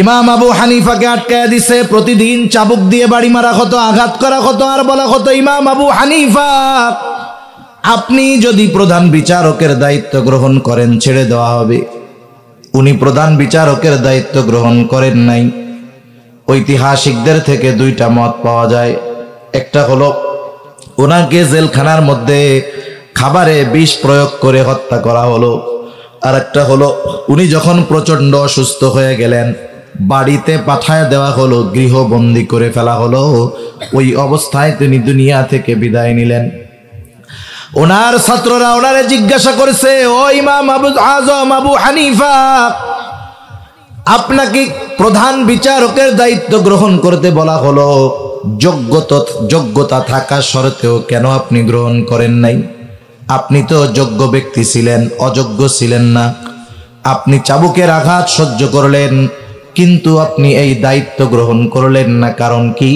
Speaker 1: ইমাম আবু হানিফাকে আটকায় দিছে, প্রতিদিন চাবুক দিয়ে বাড়ি মারা হতো, আঘাত করা হতো, আর বলা হতো, ইমাম আবু হানিফা আপনি যদি প্রধান বিচারকের দায়িত্ব গ্রহণ করেন ছেড়ে দেওয়া হবে। উনি প্রধান বিচারকের দায়িত্ব গ্রহণ করেন নাই। ঐতিহাসিকদের থেকে দুইটা মত পাওয়া যায়। একটা হলো ওনাকে জেলখানার মধ্যে খাবারে বিষ প্রয়োগ করে হত্যা করা হলো, আর একটা হলো উনি যখন প্রচন্ড অসুস্থ হয়ে গেলেন বাড়িতে পাঠায় দেওয়া হলো, গৃহবন্দী করে ফেলা হলো। ওই অবস্থায় তিনি দুনিয়া থেকে বিদায় নিলেন। ওনার ছাত্ররা ওনারে জিজ্ঞাসা করেছে, ও ইমাম আজম আবু হানিফা, আপনাকে প্রধান বিচারকের দায়িত্ব গ্রহণ করতে বলা হলো, যোগ্যতা থাকা সত্ত্বেও কেন আপনি গ্রহণ করেন নাই? আপনি তো যোগ্য ব্যক্তি ছিলেন, অযোগ্য ছিলেন না। আপনি চাবুকের আঘাত সহ্য করলেন, কিন্তু আপনি এই দায়িত্ব গ্রহণ করলেন না, কারণ কি?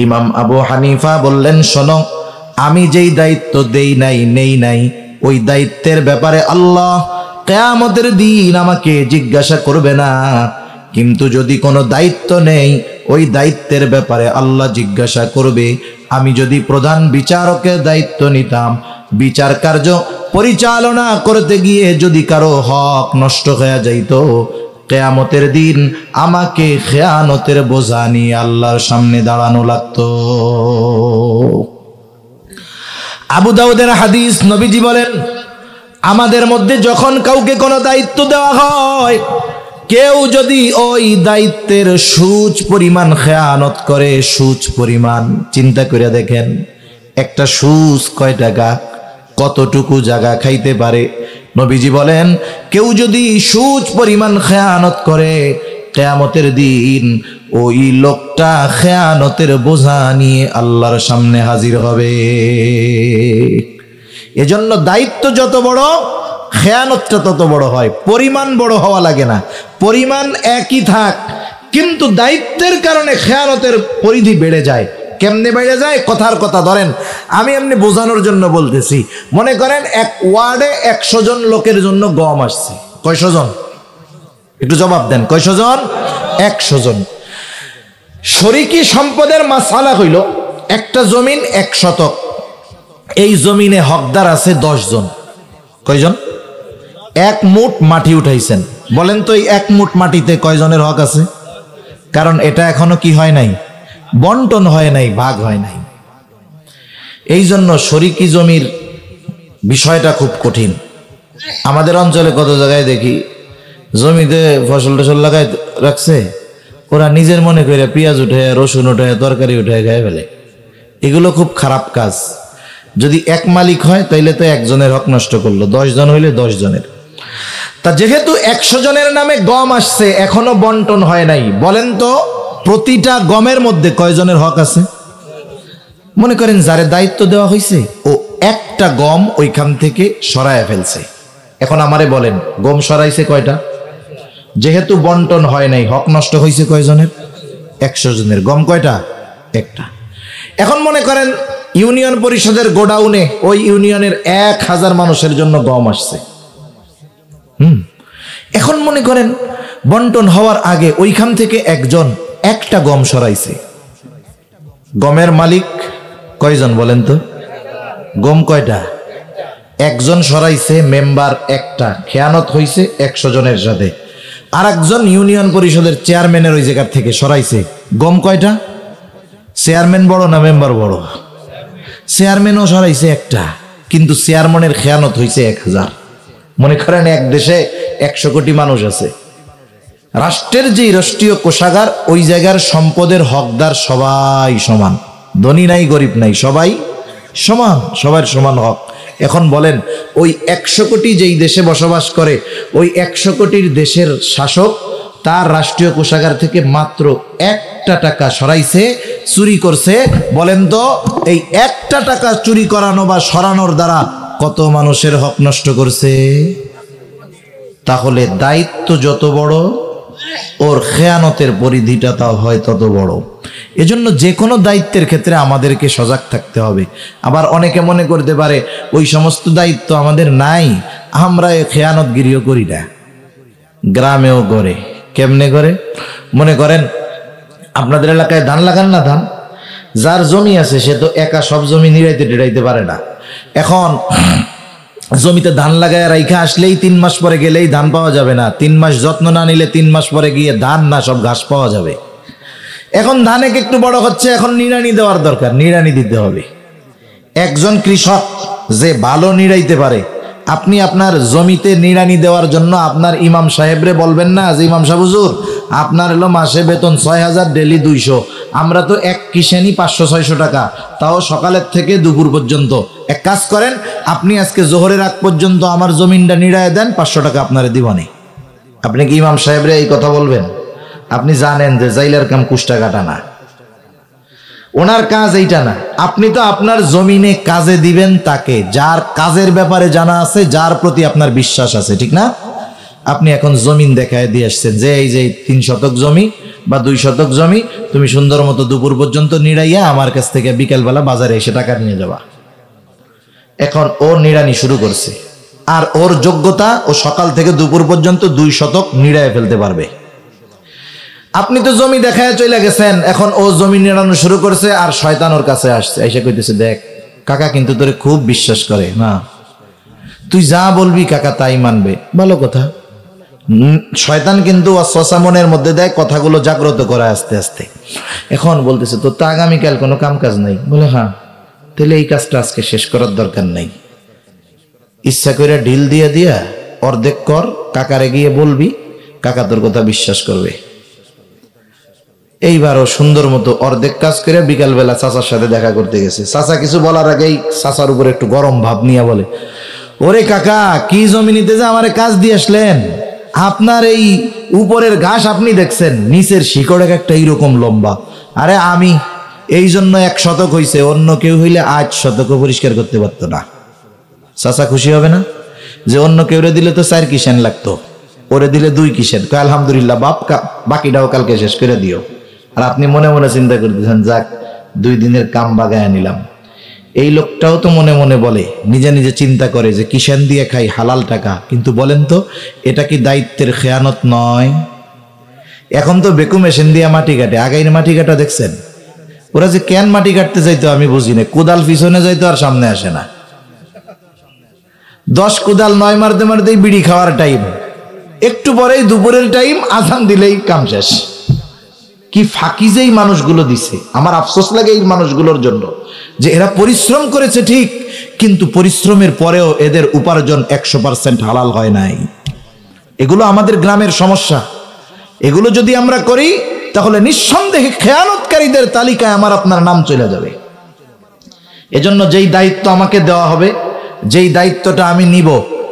Speaker 1: ইমাম আবু হানিফা বললেন, শোনো, আমি যেই দায়িত্ব নেই নাই ওই দায়িত্বের ব্যাপারে আল্লাহ কিয়ামতের দিন আমাকে জিজ্ঞাসা করবে না, কিন্তু যদি কোনো দায়িত্ব নেই ওই দায়িত্বের ব্যাপারে আল্লাহ জিজ্ঞাসা করবে। আমি যদি প্রধান বিচারকের দায়িত্ব নিতাম, বিচার কার্য পরিচালনা করতে গিয়ে যদি কারো হক নষ্ট হয়ে যাইত, কিয়ামতের দিন আমাকে খেয়ানতের বোঝা নিয়ে আল্লাহর সামনে দাঁড়ানো লাগতো। আবু দাউদের হাদিস, নবীজি বলেন, আমাদের মধ্যে যখন কাউকে কোনো দায়িত্ব দেওয়া হয়, কেউ যদি ওই দায়িত্বের সুচ পরিমাণ খেয়ানত করে, সুচ পরিমাণ, চিন্তা করে দেখেন একটা সুচ কয় টাকা, কতটুকু জায়গা খাইতে পারে। নবীজি বলেন, কেউ যদি সুচ পরিমাণ খেয়ানত করে, কিয়ামতের দিন ওই লোকটা খেয়ানতের বোঝা নিয়ে আল্লাহর সামনে হাজির হবে। এজন্য দায়িত্ব যত বড়, খেয়ানতটা তত বড় হয়। পরিমাণ বড় হওয়া লাগে না, পরিমাণ একই থাক, কিন্তু দায়িত্বের কারণে খেয়ানতের পরিধি বেড়ে যায়। কেমনে বেড়ে যায়? কথার কথা ধরেন, আমি এমনি বোঝানোর জন্য বলতেছি। মনে করেন এক ওয়ার্ডে 100 জন লোকের জন্য গম আসছে। কয়শো জন? একটু জবাব দেন, কয়শো জন? 100 জন। শরিকি সম্পদের মাসালা হইল, একটা জমিন 1 শতক, এই জমিনে হকদার আছে 10 জন। কয়জন? 1 মুঠ মাটি উঠাইছেন। বলেন তো এই 1 মুঠ মাটিতে কয়জনের হক আছে? কারণ এটা এখনো কি হয় নাই, বন্টন হয় নাই, ভাগ হয় নাই। এই জন্য শরিকি জমির বিষয়টা খুব কঠিন। আমাদের অঞ্চলে কত জায়গায় দেখি জমিতে ফসল টসল লাগাই রাখছে, ওরা নিজের মনে করে পেঁয়াজ উঠে, রসুন উঠে, তরকারি উঠে খেয়ে ফেলে। এগুলো খুব খারাপ কাজ। যদি এক মালিক হয় তাইলে তো একজনের হক নষ্ট করলো, 10 জন হইলে 10 জনের। তা যেহেতু 100 জনের নামে গম আসছে, এখনো বন্টন হয় নাই, বলেন তো প্রতিটা গমের মধ্যে কয়জনের হক আছে? মনে করেন যারে দায়িত্ব দেওয়া হয়েছে ও একটা গম ওইখান থেকে সরায় ফেলছে। এখন আমারে বলেন, গম সরাইছে কয়টা? যেহেতু বন্টন হয় নাই, হক নষ্ট হয়েছে কয়জনের? 100 জনের। গম কয়টা? একটা। এখন মনে করেন ইউনিয়ন পরিষদের গোডাউনে ওই ইউনিয়নের 1000 মানুষের জন্য গম আসছে। এখন মনে করেন বন্টন হওয়ার আগে ওইখান থেকে একজন একটা গম সরাইছে। গমের মালিক কয়জন বলেন তো? গম কয়টা? একজন সরাইছে, মেম্বার একটা, খেয়ানত হইছে 100 জনের সাথে। আর একজন ইউনিয়ন পরিষদের চেয়ারম্যানের ওই জায়গার থেকে সরাইছে। গম কয়টা? চেয়ারম্যান বড় না মেম্বার বড়? চেয়ারম্যানও সরাইছে একটা, কিন্তু চেয়ারম্যানের খেয়ানত হইছে 1000। মনে করেন এক দেশে 100 কোটি মানুষ আছে, রাষ্ট্রের যে রাষ্ট্রীয় কোষাগার, ওই জায়গার সম্পদের হকদার সবাই সমান, ধনী নাই গরিব নাই, সবাই সমান, সবার সমান হক। এখন বলেন ওই 100 কোটি যেই দেশে বসবাস করে, ওই 100 কোটির দেশের শাসক তার রাষ্ট্রীয় কোষাগার থেকে মাত্র 1টা টাকা সরাইছে, চুরি করছে। বলেন তো এই 1টা টাকা চুরি করানো বা সরানোর দ্বারা কত মানুষের হক নষ্ট করছে? তাহলে দায়িত্ব যত বড়, ওর খেয়ানতের পরিধিটা তাও হয় তত বড়। এজন্য যে কোনো দায়িত্বের ক্ষেত্রে আমাদেরকে সজাগ থাকতে হবে। আবার অনেকে মনে করতে পারে ওই সমস্ত দায়িত্ব আমাদের নাই, আমরা খেয়ানতগিরিও করি না। গ্রামেও করে। কেমনে করে? মনে করেন আপনাদের এলাকায় ধান লাগান না, ধান যার জমি আছে সে তো একা সব জমি নিড়াইতে টিড়াইতে পারে না। এখন জমিতে ধান লাগায় রাইখা আসলেই 3 মাস পরে গেলেই ধান পাওয়া যাবে না। 3 মাস যত্ন না নিলে 3 মাস পরে গিয়ে ধান না সব ঘাস পাওয়া যাবে। এখন ধানে একটু বড় হচ্ছে, এখন নিড়ানি দেওয়ার দরকার, নিড়ানি দিতে হবে। একজন কৃষক যে ভালো নিড়াইতে পারে, আপনি আপনার জমিতে নিড়ানি দেওয়ার জন্য আপনার ইমাম সাহেবরে বলবেন না যে ইমাম সাহেব হুজুর আপনার হলো মাসে বেতন 6000, ডেলি 200, আমরা তো এক কিষেনি 500-600 টাকা, তাও সকালের থেকে দুপুর পর্যন্ত। এক কাজ করেন, আপনি আজকে জোহরের আগ পর্যন্ত আমার জমিনটা নিড়ায় দেন, 500 টাকা আপনারে দিবানি। আপনি কি ইমাম সাহেবরে এই কথা বলবেন? আপনি জানেন যে জাইলার কাম কুষ্টা কাটা না, ওনার কাজ এইটা না। আপনি তো আপনার জমিনে কাজে দিবেন তাকে যার কাজের ব্যাপারে জানা আছে, যার প্রতি আপনার বিশ্বাস আছে, ঠিক না? আপনি এখন জমিন দেখায় দিয়ে আসছেন যে এই যে 3 শতক জমি বা 2 শতক জমি তুমি সুন্দর মতো দুপুর পর্যন্ত নিড়াইয়া আমার কাছ থেকে বিকেলবেলা বাজারে এসে টাকা নিয়ে যাবা। এখন ও নিড়ানি শুরু করছে, আর ওর যোগ্যতা ও সকাল থেকে দুপুর পর্যন্ত 2 শতক নিড়াইয়া ফেলতে পারবে। আপনি তো জমি দেখায় চলে গেছেন, এখন ও জমি নিড়ানো শুরু করছে, আর শয়তান ওর কাছে আসছে, এসে কইতেছে দেখ কাকা কিন্তু তোরে খুব বিশ্বাস করে না, তুই যা বলবি কাকা তাই মানবে। ভালো কথা। শয়তান কিন্তু ওয়াসওয়াসা মনের মধ্যে দেয়, কথাগুলো জাগ্রত করে আস্তে আস্তে। এখন বলতেছে তোর তো আগামীকাল কোনো কাম কাজ নাই। বলে হ্যাঁ, তাহলে এই কাজটা আজকে শেষ করার দরকার নাই, ইচ্ছা করে ঢিল দিয়ে দিয়া অর্ধেক কর, কাকারে গিয়ে বলবি, কাকা তোর কথা বিশ্বাস করবে। এইবারও সুন্দর মতো অর্ধেক কাজ করে বিকালবেলা চাচার সাথে দেখা করতে গেছে। চাচা কিছু বলার আগেই চাচার উপরে একটু গরম ভাব নিয়ে বলে, ওরে কাকা কি জমি নিতে যে আমারে কাজ দিয়ে আসলেন, আপনার এই উপরের ঘাস আপনি দেখছেন, নিচের শিকড় একটা এইরকম লম্বা, আরে আমি এই জন্য 1 শতক হইছে, অন্য কেউ হইলে 8 শতকও পরিষ্কার করতে পারতো না। চাচা খুশি হবে না? যে অন্য কেউরে দিলে তো 4 কিষান লাগতো, ওরে দিলে 2 কিষান। কয় আলহামদুলিল্লাহ বাপ, বাকিটাও কালকে শেষ করে দিও। আর আপনি মনে মনে চিন্তা করতেছেন, যাক 2 দিনের কাম বাগায় নিলাম। এই লোকটাও তো মনে মনে বলে, নিজে নিজে চিন্তা করে যে কিষান দিয়ে খাই, হালাল টাকা। কিন্তু বলেন তো, এটা কি দায়িত্বের খেয়ানত নয়? এখন তো বেকু মেশিন দিয়ে মাটি কাটে, আগাইন মাটি কাটা দেখছেন? ওরা যে কেন মাটি কাটতে যাইতো আমি বুঝি না, কোদাল পিছনে যাইতো আর সামনে আসে না। 10 কোদাল 9 মারতে মারতেই বিড়ি খাওয়ার টাইম, একটু পরেই দুপুরের টাইম, আজান দিলেই কাম শেষ। কি ফাঁকি যেই মানুষগুলো দিছে, আমার আফসোস লাগে এই মানুষগুলোর জন্য, যে এরা পরিশ্রম করেছে ঠিক, কিন্তু পরিশ্রমের পরেও এদের উপার্জন 100% হালাল হয় নাই। এগুলো আমাদের গ্রামের সমস্যা। এগুলো যদি আমরা করি তাহলে নিঃসন্দেহে খেয়ানতকারীদের তালিকায় আমার আপনার নাম চলে যাবে। এজন্য যেই দায়িত্ব আমাকে দেওয়া হবে, যেই দায়িত্বটা আমি নিব,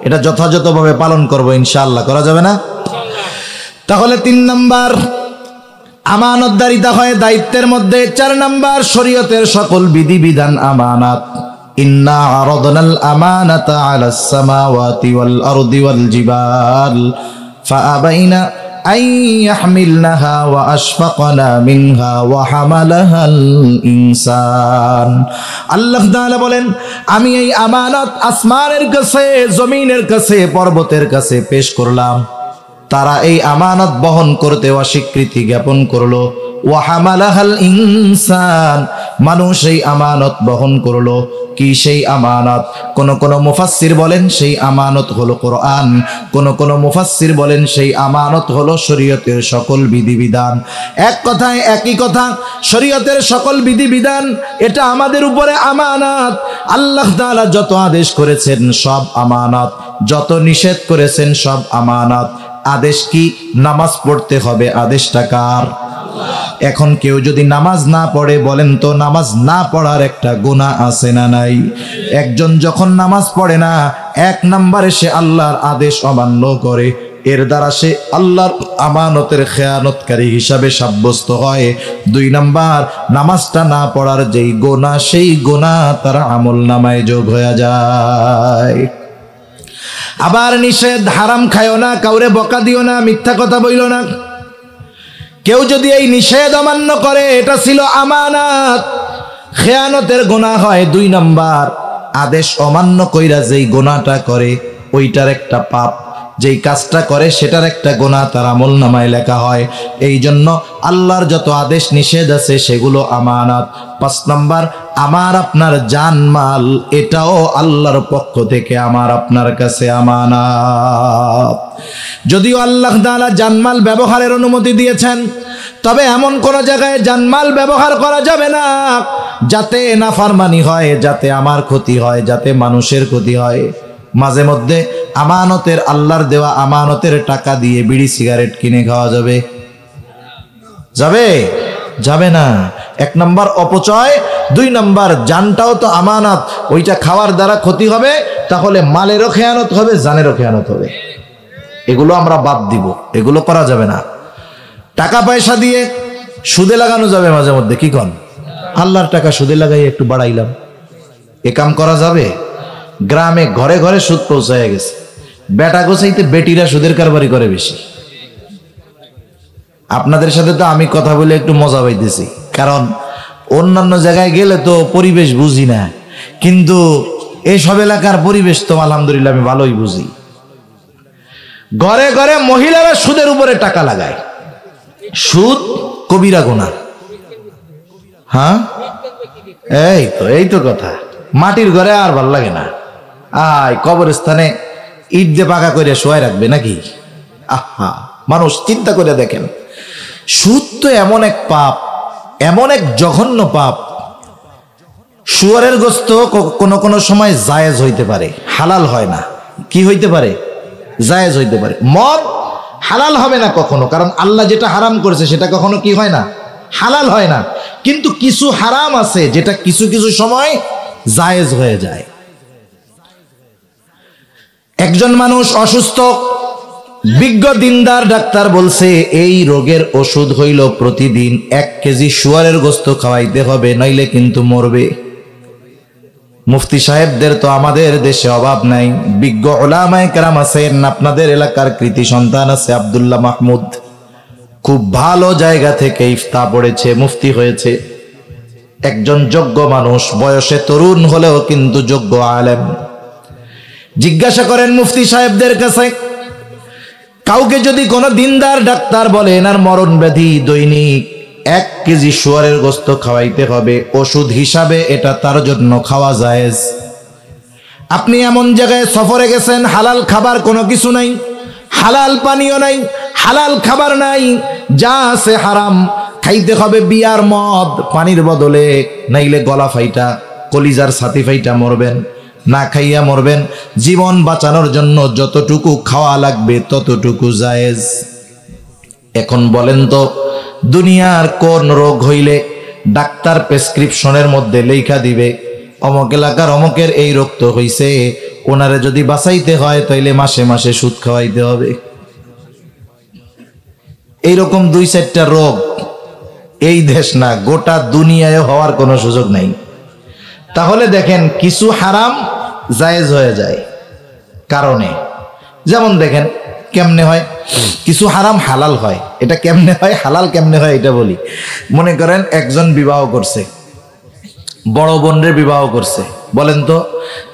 Speaker 1: এটা যথাযথভাবে পালন করব ইনশাআল্লাহ। করা যাবে না? তাহলে 3 নাম্বার আমানতদারিতা হয় দায়িত্বের মধ্যে। 4 নাম্বার শরীয়তের সকল বিধিবিধান আমানত। ইন্না আরাদনাল আমানাতা আলাস সামাওয়াতি ওয়াল আরদি ওয়াল জিবাল ফাআবাইনা আন ইয়াহমিলনাহা ওয়া আশফাকনা মিনহা ওয়া হামালাহাল ইনসান। আল্লাহ তাআলা বলেন, আমি এই আমানত আসমানের কাছে, জমিনের কাছে, পর্বতের কাছে পেশ করলাম। তারা এই আমানত বহন করতে অস্বীকৃতি জ্ঞাপন করলো। ওয়া হামালাহাল ইনসান, মানুষ এই আমানত বহন করলো। কি সেই আমানত? কোন মুফাসসির বলেন সেই আমানত হলো কোরআন, কোন মুফাসসির বলেন সেই আমানত হলো শরীয়তের সকল বিধিবিধান। এক কথায় একই কথা, শরীয়তের সকল বিধিবিধান এটা আমাদের উপরে আমানত। আল্লাহ তাআলা যত আদেশ করেছেন সব আমানত, যত নিষেধ করেছেন সব আমানত। আদেশ কি? নামাজ পড়তে হবে, আদেশটা কার? এখন কেউ যদি নামাজ না পড়ে, বলেন তো নামাজ না পড়ার একটা গুনাহ আছে না নাই? একজন যখন নামাজ পড়ে না, 1 নম্বরে সে আল্লাহর আদেশ অমান্য করে, এর দ্বারা সে আল্লাহর আমানতের খেয়ানতকারী হিসাবে সাব্যস্ত হয়। 2 নাম্বার, নামাজটা না পড়ার যেই গুনাহ, সেই গুনাহ তার আমলনামায় যোগ হয়ে যায়। আবার নিষেধ, হারাম খায়ও না, কাউরে বকা দিও না, মিথ্যা কথা বইল না। কেউ যদি এই নিষেধ অমান্য করে, এটা ছিল আমানত, খেয়ানতের গুনাহ হয়। 2 নাম্বার, আদেশ অমান্য কইরা যেই গুনাহটা করে ওইটার একটা পাপ, যেই কাজটা করে সেটার একটা গুনাহ তার আমলনামায় লেখা হয়। এই জন্য আল্লাহর যত আদেশ নিষেধ আছে সেগুলো আমানত। 5 নাম্বার, আমার আপনার জানমাল, এটাও আল্লাহর পক্ষ থেকে আমার আপনার কাছে আমানত। যদিও আল্লাহ তাআলা জানমাল ব্যবহারের অনুমতি দিয়েছেন, তবে এমন কোন জায়গায় জানমাল ব্যবহার করা যাবে না যাতে নাফরমানি হয়, যাতে আমার ক্ষতি হয়, যাতে মানুষের ক্ষতি হয়। মাঝে মধ্যে আমানতের, আল্লাহর দেওয়া আমানতের টাকা দিয়ে বিড়ি সিগারেট কিনে খাওয়া যাবে? যাবে? যাবে না। 1 নাম্বার অপচয়, 2 নাম্বার জানটাও তো আমানত, ওইটা খাওয়ার দ্বারা ক্ষতি হবে, তাহলে মালেরও খেয়ানত হবে, জানেরও খেয়ানত হবে। এগুলো আমরা বাদ দিব, এগুলো করা যাবে না। টাকা পয়সা দিয়ে সুদে লাগানো যাবে মাঝে মধ্যে, কি কন? আল্লাহর টাকা সুদে লাগাই একটু বাড়াইলাম, এ কাম করা যাবে? গ্রামে ঘরে ঘরে সুদ পৌঁছায় গেছে, বেটা গোছাইতে বেটিরা সুদের কারবারি করে বেশি। আপনাদের সাথে তো আমি কথা বলে একটু মজা পাইতেছি, কারণ অন্যান্য জায়গায় গেলে তো পরিবেশ বুঝি না, কিন্তু এইসব এলাকার পরিবেশ তো আলহামদুলিল্লাহ আমি ভালোই বুঝি। ঘরে ঘরে মহিলারা সুদের উপরে টাকা লাগায়। সুদ কবিরা গুনাহ। হ্যাঁ, এই তো কথা। মাটির ঘরে আর ভাল লাগে না, কবরস্থানে ইট দিয়ে পাকা করে শোয়াই রাখবে নাকি? আহা, মানুষ চিন্তা করে দেখেন, সুদ তো এমন এক পাপ, এমন এক জঘন্য পাপ। শুয়োরের গোশত কোন সময় জায়েজ হইতে পারে, হালাল হয় না। কি হইতে পারে? জায়েজ হইতে পারে। মদ হালাল হবে না কখনো, কারণ আল্লাহ যেটা হারাম করেছে সেটা কখনো কি হয় না? হালাল হয় না। কিন্তু কিছু হারাম আছে যেটা কিছু কিছু সময় জায়েজ হয়ে যায়। একজন মানুষ অসুস্থ, বিজ্ঞ দিনদার ডাক্তার বলছে এই রোগের ওষুধ হইল প্রতিদিন 1 কেজি শুয়োরের গোশত খাওয়াইতে হবে, নইলে কিন্তু মরবে। মুফতি সাহেবদের তো আমাদের দেশে অভাব নাই। বিজ্ঞ উলামায়ে কেরাম আছেন, আপনাদের এলাকার কৃতি সন্তান আছে আব্দুল্লাহ মাহমুদ, খুব ভালো জায়গা থেকে ইফতা পড়েছে, মুফতি হয়েছে, একজন যোগ্য মানুষ, বয়সে তরুণ হলেও কিন্তু যোগ্য আলেম। জিজ্ঞাসা করেন মুফতি সাহেবদের কাছে, কাউকে যদি কোনো দিনদার ডাক্তার বলে এনার মরণ ব্যাধি, দৈনিক 1 কেজি শুয়ারের গোস্ত খাওয়াইতে হবে, ওষুধ হিসাবে এটা তার জন্য খাওয়া জায়েজ। আপনি এমন জায়গায় সফরে গেছেন, হালাল খাবার কোনো কিছু নাই, হালাল পানীয় নাই, হালাল খাবার নাই, যা আছে হারাম, খাইতে হবে বিয়ার মদ পানির বদলে, নাইলে গলা ফাইটা কলিজার ছাতি ফাইটা মরবেন, না খাইয়া মরবেন। জীবন বাঁচানোর জন্য যতটুকু খাওয়া লাগবে ততটুকু জায়েজ। এখন বলেন তো, দুনিয়ার কোন রোগ হইলে ডাক্তার প্রেসক্রিপশনের মধ্যে লেখা দিবে অমুক এলাকার অমুকের এই রোগ তো হইছে, ওনারে যদি বাঁচাইতে হয় তাইলে মাসে মাসে সুদ খাওয়াইতে হবে। এইরকম 2-4টা রোগ এই দেশ না, গোটা দুনিয়ায় হওয়ার কোনো সুযোগ নাই। তাহলে দেখেন কিছু হারাম জায়েজ হয়ে যায় কারণে, যেমন দেখেন কেমনে হয়, কিছু হারাম হালাল হয়। এটা কেমনে হয়, হালাল কেমনে হয় এটা বলি। মনে করেন একজন বিবাহ করছে, বড় বোনের বিবাহ করছে, বলেন তো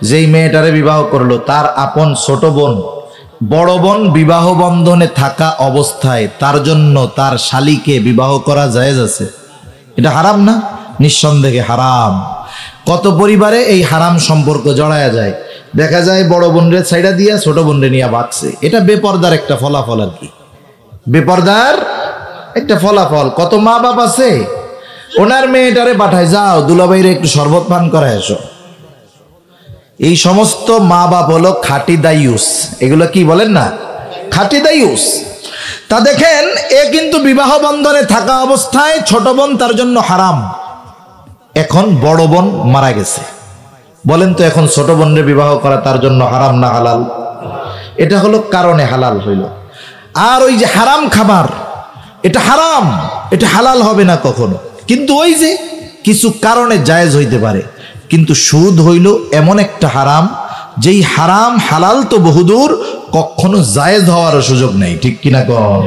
Speaker 1: যেই মেয়েটারে বিবাহ করলো তার আপন ছোট বোন, বড় বোন বিবাহ বন্ধনে থাকা অবস্থায় তার জন্য তার শালীকে বিবাহ করা জায়েজ আছে? এটা হারাম না? নিঃসন্দেহে হারাম। কত পরিবারে এই হারাম সম্পর্ক জড়ায়া যায়, দেখা যায় বড় বোনরে ছাইড়া দিয়া ছোট বোনরে নিয়ে বাঁচছে। এটা বেপরদার একটা ফলাফল আর কি, বেপরদার একটা ফলাফল। কত মা বাপ আছে ওনার মেয়েটারে পাঠায়, যাও দুলাভাইরে একটু শরবত পান করায় এসো। এই সমস্ত মা বাপ হলো খাঁটি দায়ুস। এগুলো কি বলেন না, খাঁটি দায়ুস। তা দেখেন এ কিন্তু বিবাহ বন্ধনে থাকা অবস্থায় ছোট বোন তার জন্য হারাম। এখন বড় বোন মারা গেছে, বলেন তো এখন ছোট বোনের বিবাহ করা তার জন্য হারাম না হালাল? এটা হলো কারণে হালাল হইল। আর ওই যে হারাম খাবার, এটা হারাম, এটা হালাল হবে না কখনো। কিন্তু ওই যে কিছু কারণে জায়েজ হইতে পারে। কিন্তু সুদ হইল এমন একটা হারাম, যেই হারাম হালাল তো বহুদূর, কখনো জায়েজ হওয়ার সুযোগ নেই। ঠিক কিনা কম?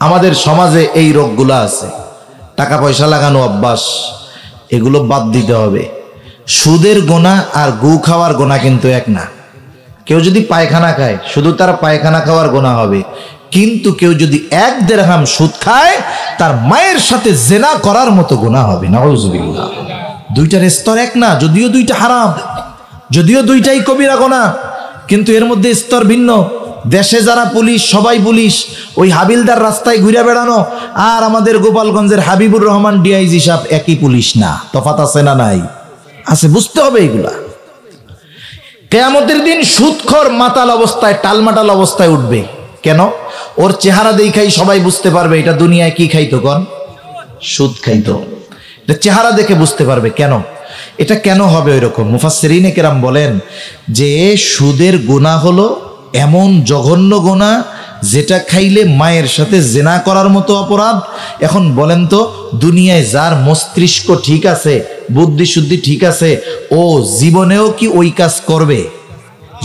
Speaker 1: আমাদের সমাজে এই রোগগুলো আছে, টাকা পয়সা লাগানো অভ্যাস, এগুলো বাদ দিতে হবে। সুদের গোনা আর গু খাওয়ার গোনা কিন্তু এক না। কেউ যদি পায়খানা খায় শুধু তার পায়খানা খাওয়ার গোনা হবে, কিন্তু কেউ যদি 1 দিরহাম সুদ খায় তার মায়ের সাথে জেনা করার মতো গোনা হবে। নাউজুবিল্লাহ। দুইটার স্তর এক না, যদিও দুইটা হারাম, যদিও দুইটাই কবিরা গোনা, কিন্তু এর মধ্যে স্তর ভিন্ন। দেশে যারা পুলিশ, সবাই পুলিশ, ওই হাবিলদার রাস্তায় ঘুরে বেড়ানো আর আমাদের গোপালগঞ্জের হাবিবুর রহমান ডিআইজি সাহেব একই পুলিশ না? তফাৎ আছে না নাই? আছে, বুঝতে হবে এগুলা। কিয়ামতের দিন সুদখোর মাতাল অবস্থায়, টালমাটাল অবস্থায় উঠবে। কেন? ওর চেহারা দেখাই সবাই বুঝতে পারবে এটা দুনিয়ায় কি খাইতো, কোন সুদ খাইতো। এটা চেহারা দেখে বুঝতে পারবে। কেন এটা কেন হবে ওইরকম? মুফাসসিরিনে কেরাম বলেন যে সুদের গুনাহ হলো এমন জঘন্য গুনাহ যেটা খাইলে মায়ের সাথে জেনা করার মতো অপরাধ। এখন বলেন তো, দুনিয়ায় যার মস্তিষ্ক ঠিক আছে, বুদ্ধি শুদ্ধি ঠিক আছে, ও জীবনেও কি ওই কাজ করবে?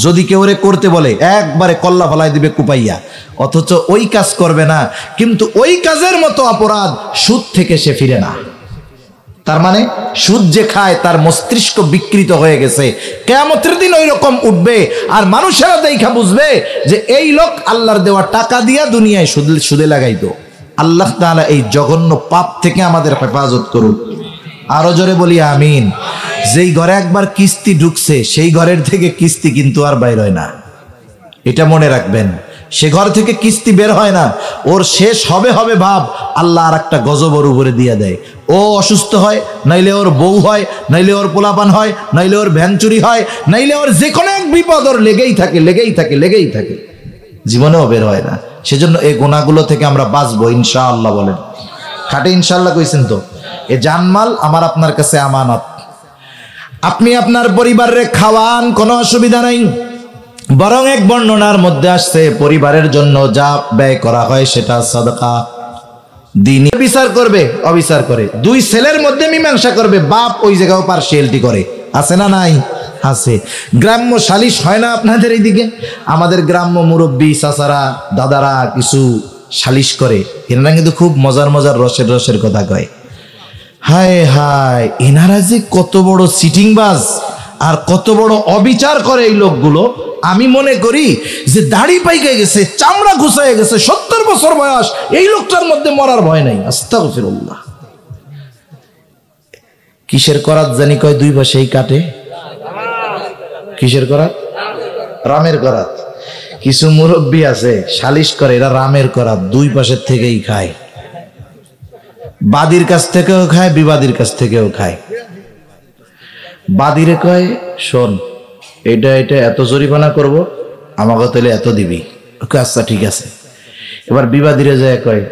Speaker 1: যদি কেউ রে করতে বলে একবারে কল্লা ফলাই দিবে কুপাইয়া, অথচ ওই কাজ করবে না। কিন্তু ওই কাজের মতো অপরাধ সুদ থেকে সে ফিরে না। তার মানে সুদ যে খায় তার মস্তিষ্ক বিকৃত হয়ে গেছে। কিয়ামতের দিন ওই রকম উঠবে, আর মানুষেরা দেখা বুঝবে যে এই লোক আল্লাহর দেওয়া টাকা দিয়া দুনিয়ায় সুদে লাগাইতো। আল্লাহ তাআলা এই জঘন্য পাপ থেকে আমাদের হেফাজত করুক। আরো জোরে বলি আমিন। যেই ঘরে একবার কিস্তি ঢুকছে সেই ঘরের থেকে কিস্তি কিন্তু আর বাইর হয় না, এটা মনে রাখবেন। সে ঘর থেকে কিস্তি বের হয় না, ওর শেষ হবে হবে ভাব, আল্লাহ আর একটা গজব ওর উপরে দিয়ে দেয়। ও অসুস্থ হয়, নাইলে ওর বউ হয়, নাইলে ওর পোলাপান হয়, নাইলে ওর ভ্যান চুরি হয়, নাইলে ওর যে কোনো এক বিপদ ওর লেগেই থাকে, লেগেই থাকে, লেগেই থাকে, জীবনেও বের হয় না। সেজন্য এই গুনাহগুলো থেকে আমরা বাঁচবো ইনশাআল্লাহ। বলেন খাটে ইনশাআল্লাহ কইছেন তো? এ জানমাল আমার আপনার কাছে আমানত। আপনি আপনার পরিবারের খাওয়ান, কোনো অসুবিধা নাই। বরং এক বর্ণনার মধ্যে আসছে পরিবারের জন্য যা ব্যয় করা হয় সেটা সাদকা। দিন বিচার করবে, অবিচার করে, 2 ছেলের মধ্যে মীমাংসা করবে, বাপ ওই জায়গাও পার্সিয়ালিটি করে, আছে না নাই? আছে। গ্রাম্য সালিশ হয় না আপনাদের এইদিকে? আমাদের গ্রাম্য মুরব্বী চাচারা দাদারা কিছু সালিশ করে, এনারা কিন্তু খুব মজার মজার রসের রসের কথা কয়। হায় হায়, এনারা যে কত বড় চিটিংবাজ আর কত বড় অবিচার করে এই লোকগুলো। আমি মনে করি যে দাড়ি পাইকে গেছে, চামড়া ঘুষায় গেছে, 70 বছর বয়স, এই লোকটার মধ্যে মরার ভয় নাই। আস্তাগফিরুল্লাহ। কিসের করাত জানি কয় দুই পাশেই কাটে? কিসের করাত? রামের করাত। কিছু মুরব্বী আছে সালিশ করে, এরা রামের করাত, দুই পাশের থেকেই খায়। বাদীর কাছ থেকেও খায়, বিবাদীর কাছ থেকেও খায়। বাদীরে কয়, শোন, এটা এত জরিমানা করব, আমাকে তাহলে এত দিবি। আচ্ছা ঠিক আছে। এবার বিবাদীরে যায় কয়,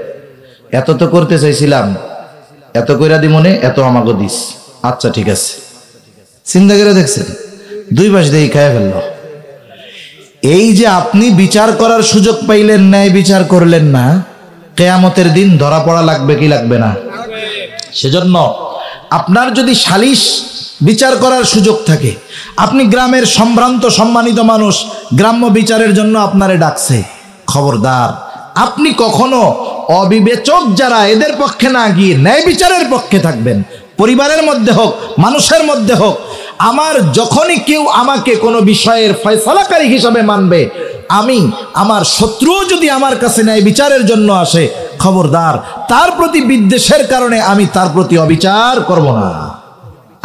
Speaker 1: এত তো করতে চাইছিলাম, এত কইরা দি মনে, এত আমাকে দিস। আচ্ছা ঠিক আছে। চিন্তা করে দেখছেন, দুই পাশ দিয়ে খায় ফেলল। এই যে আপনি বিচার করার সুযোগ পাইলেন, ন্যায় বিচার করলেন না, কিয়ামতের দিন ধরা পড়া লাগবে কি লাগবে না? সেজন্য আপনার যদি সালিশ বিচার করার সুযোগ থাকে, আপনি গ্রামের সম্ভ্রান্ত সম্মানিত মানুষ, গ্রাম্য বিচারের জন্য আপনারে ডাকছে, খবরদার আপনি কখনো অবিবেচক যারা এদের পক্ষে না গিয়ে ন্যায় বিচারের পক্ষে থাকবেন। পরিবারের মধ্যে হোক, মানুষের মধ্যে হোক, আমার যখনই কেউ আমাকে কোনো বিষয়ের ফয়সালাকারী হিসাবে মানবে, আমি আমার শত্রুও যদি আমার কাছে ন্যায় বিচারের জন্য আসে, খবরদার তার প্রতি বিদ্বেষের কারণে আমি তার প্রতি অবিচার করব না।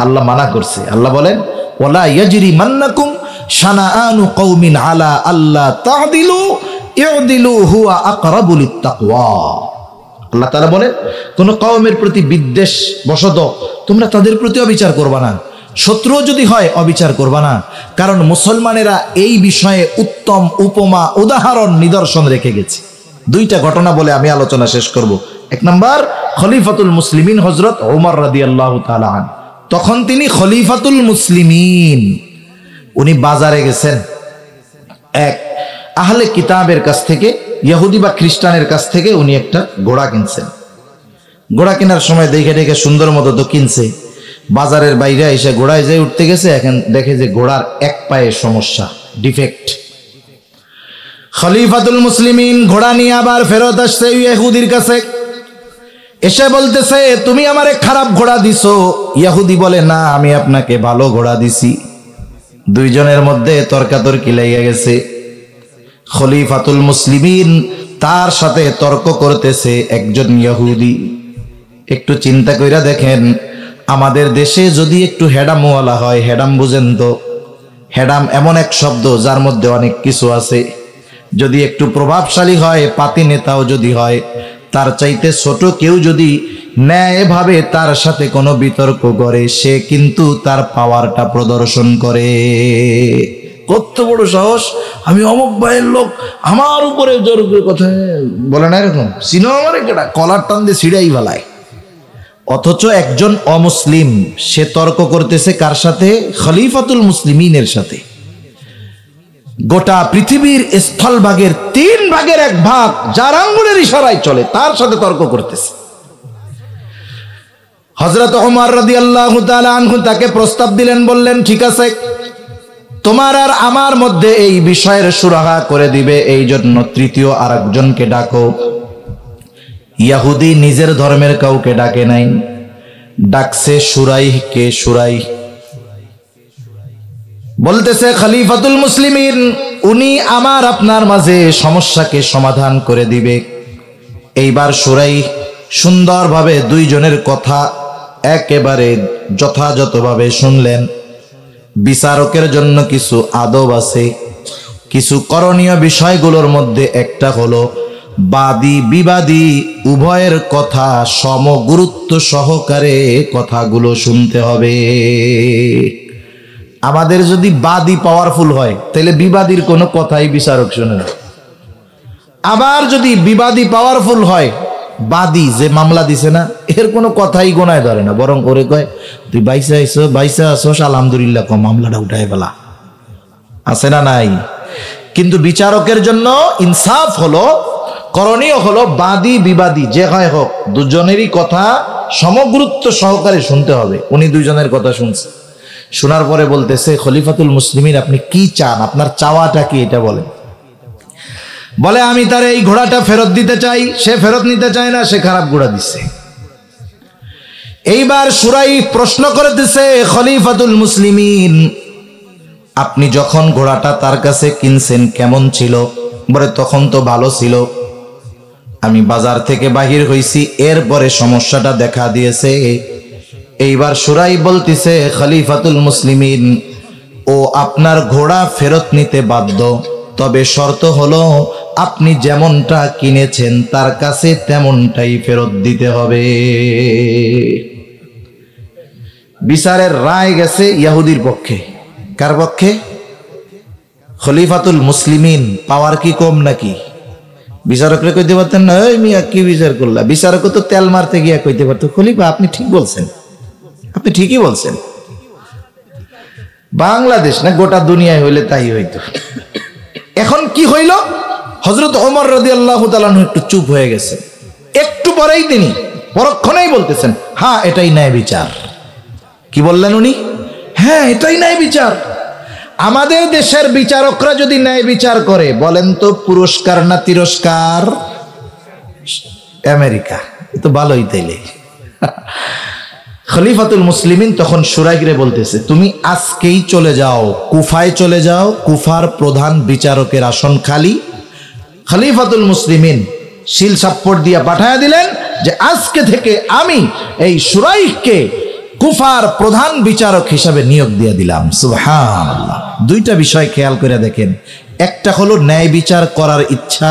Speaker 1: আল্লাহ মানা করছে। আল্লাহ বলেন, ওয়ালা ইয়াজরিমান্নাকুম শানাআনু কওমিন আলা আল্লা তা'দিলু ইউদিলু হুয়া আকরাবু লিত্তাকওয়া। আল্লাহ তাআলা বলেন, কোন কওমের প্রতি বিদ্বেষ বশত তোমরা তাদের প্রতি অবিচার করবা না, শত্রু যদি হয় অবিচার করবা না। কারণ মুসলমানেরা এই বিষয়ে উত্তম উপমা, উদাহরণ, নিদর্শন রেখে গেছে। দুইটা ঘটনা বলে আমি আলোচনা শেষ করব। এক নাম্বার, খলিফাতুল মুসলিমিন হযরত ওমর রাদিয়াল্লাহু তাআলা আন, তখন তিনি খলিফাতুল মুসলিমিন, উনি বাজারে গেছেন, এক আহলে কিতাবের কাছ থেকে, ইহুদি বা খ্রিস্টানের কাছ থেকে উনি একটা ঘোড়া কিনছেন। ঘোড়া কেনার সময় দেখে দেখে সুন্দর মতো তো কিনছে, বাজারের বাইরে এসে ঘোড়ায় যে উঠতে গেছে, এখন দেখে যে ঘোড়ার এক পায়ে সমস্যা, ডিফেক্ট। খলিফাতুল মুসলিমিন ঘোড়া নিয়ে আবার ফেরত আসছে ইহুদির কাছে, এসে বলতেছে, তুমি আমারে খারাপ ঘোড়া দিছো। ইহুদি বলে, না, আমি আপনাকে ভালো ঘোড়া দিছি। দুইজনের মধ্যে তর্কাতর্কি লেগে গেছে। খলিফাতুল মুসলিমিন তার সাথে তর্ক করতেছে একজন ইহুদি। একটু চিন্তা কইরা দেখেন, আমাদের দেশে যদি একটু হেডামওয়ালা হয়, হেডাম বুঝেন তো? হেডাম এমন এক শব্দ যার মধ্যে অনেক কিছু আছে। যদি একটু প্রভাবশালী হয়, পাতি নেতাও যদি হয়, তার চাইতে ছোট কেউ যদি ন্যায়ভাবে তার সাথে কোনো বিতর্ক করে, সে কিন্তু তার পাওয়ারটা প্রদর্শন করে। কত বড় সাহস, আমি অমুক ভাইয়ের লোক, আমার উপরে জোর করে কথা বলে না, এরকম চিনো আমার একটা কলার টান দিয়ে ছিড়াই বেলায়। অথচ একজন অমুসলিম সে তর্ক করতেছে কার সাথে? খলিফাতুল মুসলিমিনের সাথে। গোটা পৃথিবীর স্থলভাগের 3 ভাগের 1 ভাগ যার আঙ্গুলের ইশারায় চলে, তার সাথে তর্ক করতেছে। হযরত ওমর রাদিয়াল্লাহু তাআলা আনহু তাকে প্রস্তাব দিলেন, বললেন, ঠিক আছে, তোমার আর আমার মধ্যে এই বিষয়ের সুরাহা করে দিবে, এই জন্য তৃতীয় আরেকজনকে ডাকো। ইহুদি নিজের ধর্মের কাউকে ডাকে নাই, ডাকছে সুরাইহকে। সুরাই বলতেছে, খলিফাতুল মুসলিমিন, উনি আমার আপনার মাঝে সমস্যাকে সমাধান করে দিবে। এইবার সুরাই সুন্দরভাবে দুইজনের কথা একেবারে যথাযথভাবে শুনলেন। বিচারকের জন্য কিছু আদব আছে, কিছু করণীয় বিষয়গুলোর মধ্যে একটা হলো বাদী বিবাদী উভয়ের কথা সমগুরুত্ব সহকারে কথাগুলো শুনতে হবে। আমাদের যদি বাদী পাওয়ারফুল হয়, তাহলে বিবাদীর কোনো কথাই বিচারক শুনে না। আবার যদি বিবাদী পাওয়ারফুল হয়, বাদী যে মামলা দিছে না, এর কোনো কথাই গোনায় ধরে না, বরং ওরে কয়, তুই বাইসা আসোস, আলহামদুলিল্লাহ, মামলাটা উঠায় ফেলা। আছে না নাই? কিন্তু বিচারকের জন্য ইনসাফ হলো, করণীয় হলো বাদী বিবাদী যে হয় হোক, দুজনেরই কথা সমগুরুত্ব সহকারে শুনতে হবে। উনি দুইজনের কথা শুনছে, শোনার পরে বলতেছে, খলিফাতুল মুসলিমিন আপনি কি চান, আপনার চাওয়াটা কি এটা বলেন। বলে আমি তার এই ঘোড়াটা ফেরত দিতে চাই। সে ফেরত নিতে চায় না, সে খারাপ ঘোড়া দিচ্ছে। এইবার সুরাই প্রশ্ন করতেছে, খলিফাতুল মুসলিমিন আপনি যখন ঘোড়াটা তার কাছে কিনছেন কেমন ছিল? বলে তখন তো ভালো ছিল, আমি বাজার থেকে বাহির হইছি, এরপরে সমস্যাটা দেখা দিয়েছে। এইবার সুরাই বলতেছে, খলিফাতুল মুসলিমিন ও আপনার ঘোড়া ফেরত নিতে বাধ্য, তবে শর্ত হলো আপনি যেমনটা কিনেছেন তার কাছে তেমনটাই ফেরত দিতে হবে। বিচারের রায় গেছে ইহুদির পক্ষে। কার পক্ষে? খলিফাতুল মুসলিমিন। পাওয়ার কি কম নাকি? বিচারকরা কইতে পারতেন না, ওই মিয়া কি বিচার করলা? বিচারকও তো তেল মারতে গিয়া কইতে পারতো, খলিফা আপনি ঠিক বলছেন, আপনি ঠিকই বলছেন। বাংলাদেশ না গোটা দুনিয়ায় হইলে তাই হইতো। এখন কি হইল? হযরত ওমর রাদিয়াল্লাহু তাআলা একটু চুপ হয়ে গেছে। একটু পরেই তিনি পরক্ষণেই বলতেছেন, হ্যাঁ এটাই ন্যায় বিচার। কি বললেন উনি? হ্যাঁ এটাই ন্যায় বিচার। আমাদের দেশের বিচারকরা যদি ন্যায় বিচার করে, বলেন তো পুরস্কার না তিরস্কার? আমেরিকা। তো ভালোই তাইলে। খলিফাতুল মুসলিমিন তখন সুরাইগরে বলতেছে, তুমি আজকেই চলে যাও, কুফায় চলে যাও, কুফার প্রধান বিচারকের আসন খালি। খলিফাতুল মুসলিমিন শিল সাপ্পড় দিয়া পাঠায়া দিলেন যে আজকে থেকে আমি এই সুরাইগকে কুফার প্রধান বিচারক হিসাবে নিয়োগ দিয়ে দিলাম। সুবহানাল্লাহ। দুইটা বিষয় খেয়াল করে দেখেন, একটা হলো ন্যায় বিচার করার ইচ্ছা,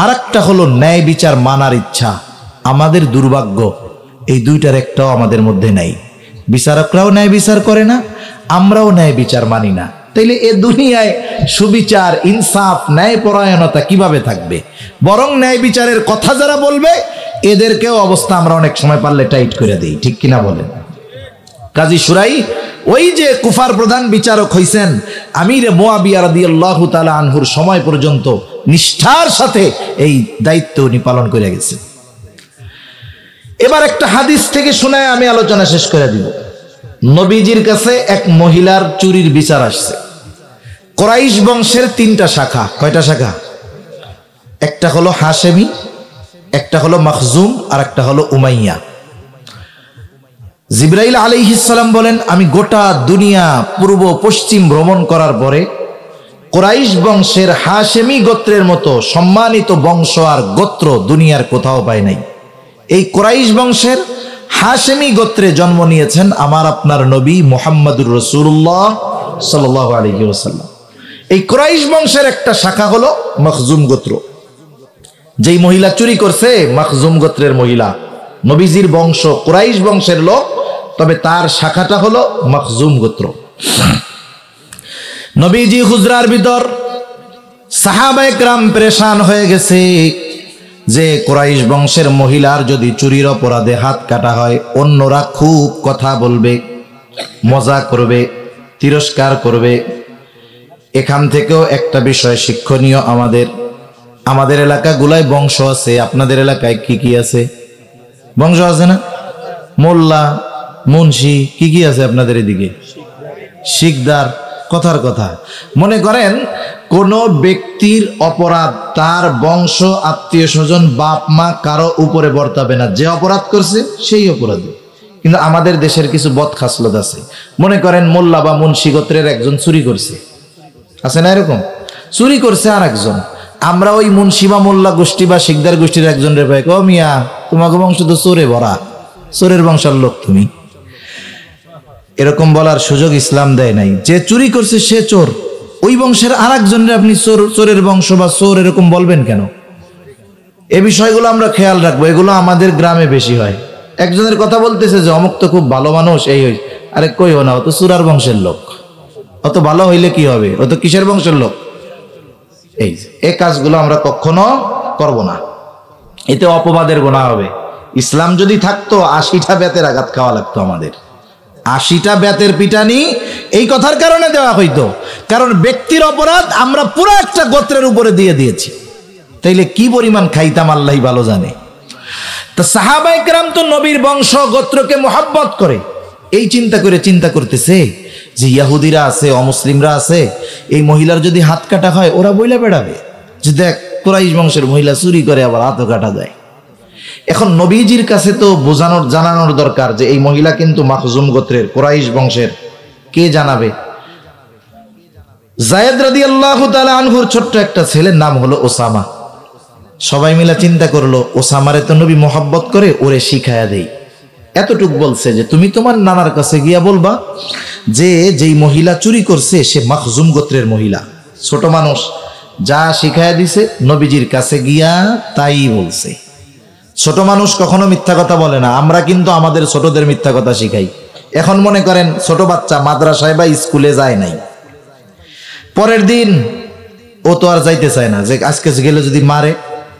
Speaker 1: আর একটা হলো ন্যায় বিচার মানার ইচ্ছা। আমাদের দুর্ভাগ্য এই দুইটার একটাও আমাদের মধ্যে নাই। বিচারকরাও ন্যায় বিচার করে না, আমরাও ন্যায় বিচার মানি না। তাইলে এ দুনিয়ায় সুবিচার, ইনসাফ, ন্যায় পরায়ণতা কিভাবে থাকবে? বরং ন্যায় বিচারের কথা যারা বলবে এদেরকেও অবস্থা আমরা অনেক সময় পারলে টাইট করে দিই, ঠিক কিনা বলেন? কাজী সুরাই ওই যে কুফার প্রধান বিচারক হইছেন, আমিরে মুয়াবিয়া রাদিয়াল্লাহু তাআলা আনহুর সময় পর্যন্ত নিষ্ঠার সাথে এই দায়িত্ব উনি পালন করে গেছেন। এবার একটা হাদিস থেকে শোনায় আমি আলোচনা শেষ করে দিব। নবীজির কাছে এক মহিলার চুরির বিচার আসছে। কুরাইশ বংশের 3টা শাখা। কয়টা শাখা? একটা হলো হাশেমি, একটা হলো মখজুম, আর একটা হলো উমাইয়া। জিবরাইল আলাইহিস সালাম বলেন, আমি গোটা দুনিয়া পূর্ব পশ্চিম ভ্রমণ করার পরে কুরাইশ বংশের হাশেমি গোত্রের মতো সম্মানিত বংশ আর গোত্র দুনিয়ার কোথাও পাই নাই। এই কুরাইশ বংশের হাশেমি গোত্রে জন্ম নিয়েছেন আমার আপনার নবী মুহাম্মদুর রাসূলুল্লাহ সাল্লাল্লাহু আলাইহি ওয়াসাল্লাম। এই কুরাইশ বংশের একটা শাখা হলো মখজুম গোত্র। যেই মহিলা চুরি করছে মখজুম গোত্রের মহিলা, নবীজির বংশ, কুরাইশ বংশের লোক, তবে তার শাখাটা হলো মখজুম গোত্র। নবীজি হুজরার ভিতর সাহাবায়ে কেরাম পরেশান হয়ে গেছে যে কুরাইশ বংশের মহিলার যদি চুরির অপরাধে হাত কাটা হয়, অন্যরা খুব কথা বলবে, মজা করবে, তিরস্কার করবে। এখান থেকেও একটা বিষয় শিক্ষণীয়, আমাদের এলাকাগুলায় বংশ আছে, আপনাদের এলাকায় কি কি আছে? বংশ আছে না? মোল্লা, মুন্সি, কি কি আছে আপনাদের এদিকে? শিকদার। কথার কথা, মনে করেন কোন ব্যক্তির অপরাধ তার বংশ, আত্মীয় স্বজন, বাপ মা কারো উপরে বর্তাবে না, যে অপরাধ করছে সেই অপরাধী। কিন্তু আমাদের দেশের কিছু বদখাসলত আছে। মনে করেন মোল্লা বা মুন্সি গোত্রের একজন চুরি করছে, আছে না এরকম? চুরি করছে আর একজন, আমরা ওই মুন্সি বা মোল্লা গোষ্ঠী বা শিকদার গোষ্ঠীর একজন রে ভাই, ও মিয়া তোমাকে বংশ তো চোরে ভরা, চোরের বংশের লোক তুমি। এরকম বলার সুযোগ ইসলাম দেয় নাই। যে চুরি করছে সে চোর, ওই বংশের আর একজনের আপনি চোরের বংশ বা চোর এরকম বলবেন কেন? এ বিষয়গুলো আমরা খেয়াল রাখবো। এগুলো আমাদের গ্রামে বেশি হয়। একজনের কথা বলতেছে যে অমুক তো খুব ভালো মানুষ, এই হই, আরে কইও না, ও তো চুরার বংশের লোক, অত ভালো হইলে কি হবে, ও তো কিসের বংশের লোক। এই কাজগুলো আমরা কখনো করব না, এতে অপবাদের গুনাহ হবে। ইসলাম যদি থাকতো 80টা বেতের আঘাত খাওয়া লাগতো আমাদের, 80টা বেতের পিটানি এই কথার কারণে দেওয়া হইতো, কারণ ব্যক্তির অপরাধ আমরা পুরো একটা গোত্রের উপরে দিয়ে দিয়েছি। তাইলে কি পরিমাণ খাইতাম আল্লাহই ভালো জানে। তো সাহাবায়ে কেরাম তো নবীর বংশ গোত্রকে মুহাব্বত করে, এই চিন্তা করতেছে যে ইহুদিরা আছে, অমুসলিমরা আছে, এই মহিলার যদি হাত কাটা হয় ওরা বইলা বেড়াবে যে দেখ কুরাইশ বংশের মহিলা চুরি করে আবার হাতও কাটা দেয়। এখন নবীজির কাছে তো জানানোর দরকার যে এই মহিলা কিন্তু মাখজুম গোত্রের, কুরাইশ বংশের। কে জানাবে? যায়েদ রাদিয়াল্লাহু তাআলা আনহুর ছোট্ট একটা ছেলের নাম হলো ওসামা। সবাই মিলে চিন্তা করলো ওসামারে তো নবী মোহাব্বত করে, ওরে শিখায়া দেই। এতটুক বলছে যে তুমি তোমার নানার কাছে গিয়া বলবা যে যেই মহিলা চুরি করছে সে মাখজুম গোত্রের মহিলা। ছোট মানুষ যা শিখায়া দিছে নবীজির কাছে গিয়া তাই বলছে। ছোট মানুষ কখনো মিথ্যা কথা বলে না। আমরা কিন্তু আমাদের ছোটদের মিথ্যা কথা শিখাই। এখন মনে করেন ছোট বাচ্চা মাদ্রাসায় বা স্কুলে যায় নাই, পরের দিন ও তো আর যাইতে চায় না, যে আজকে গেলে যদি মারে,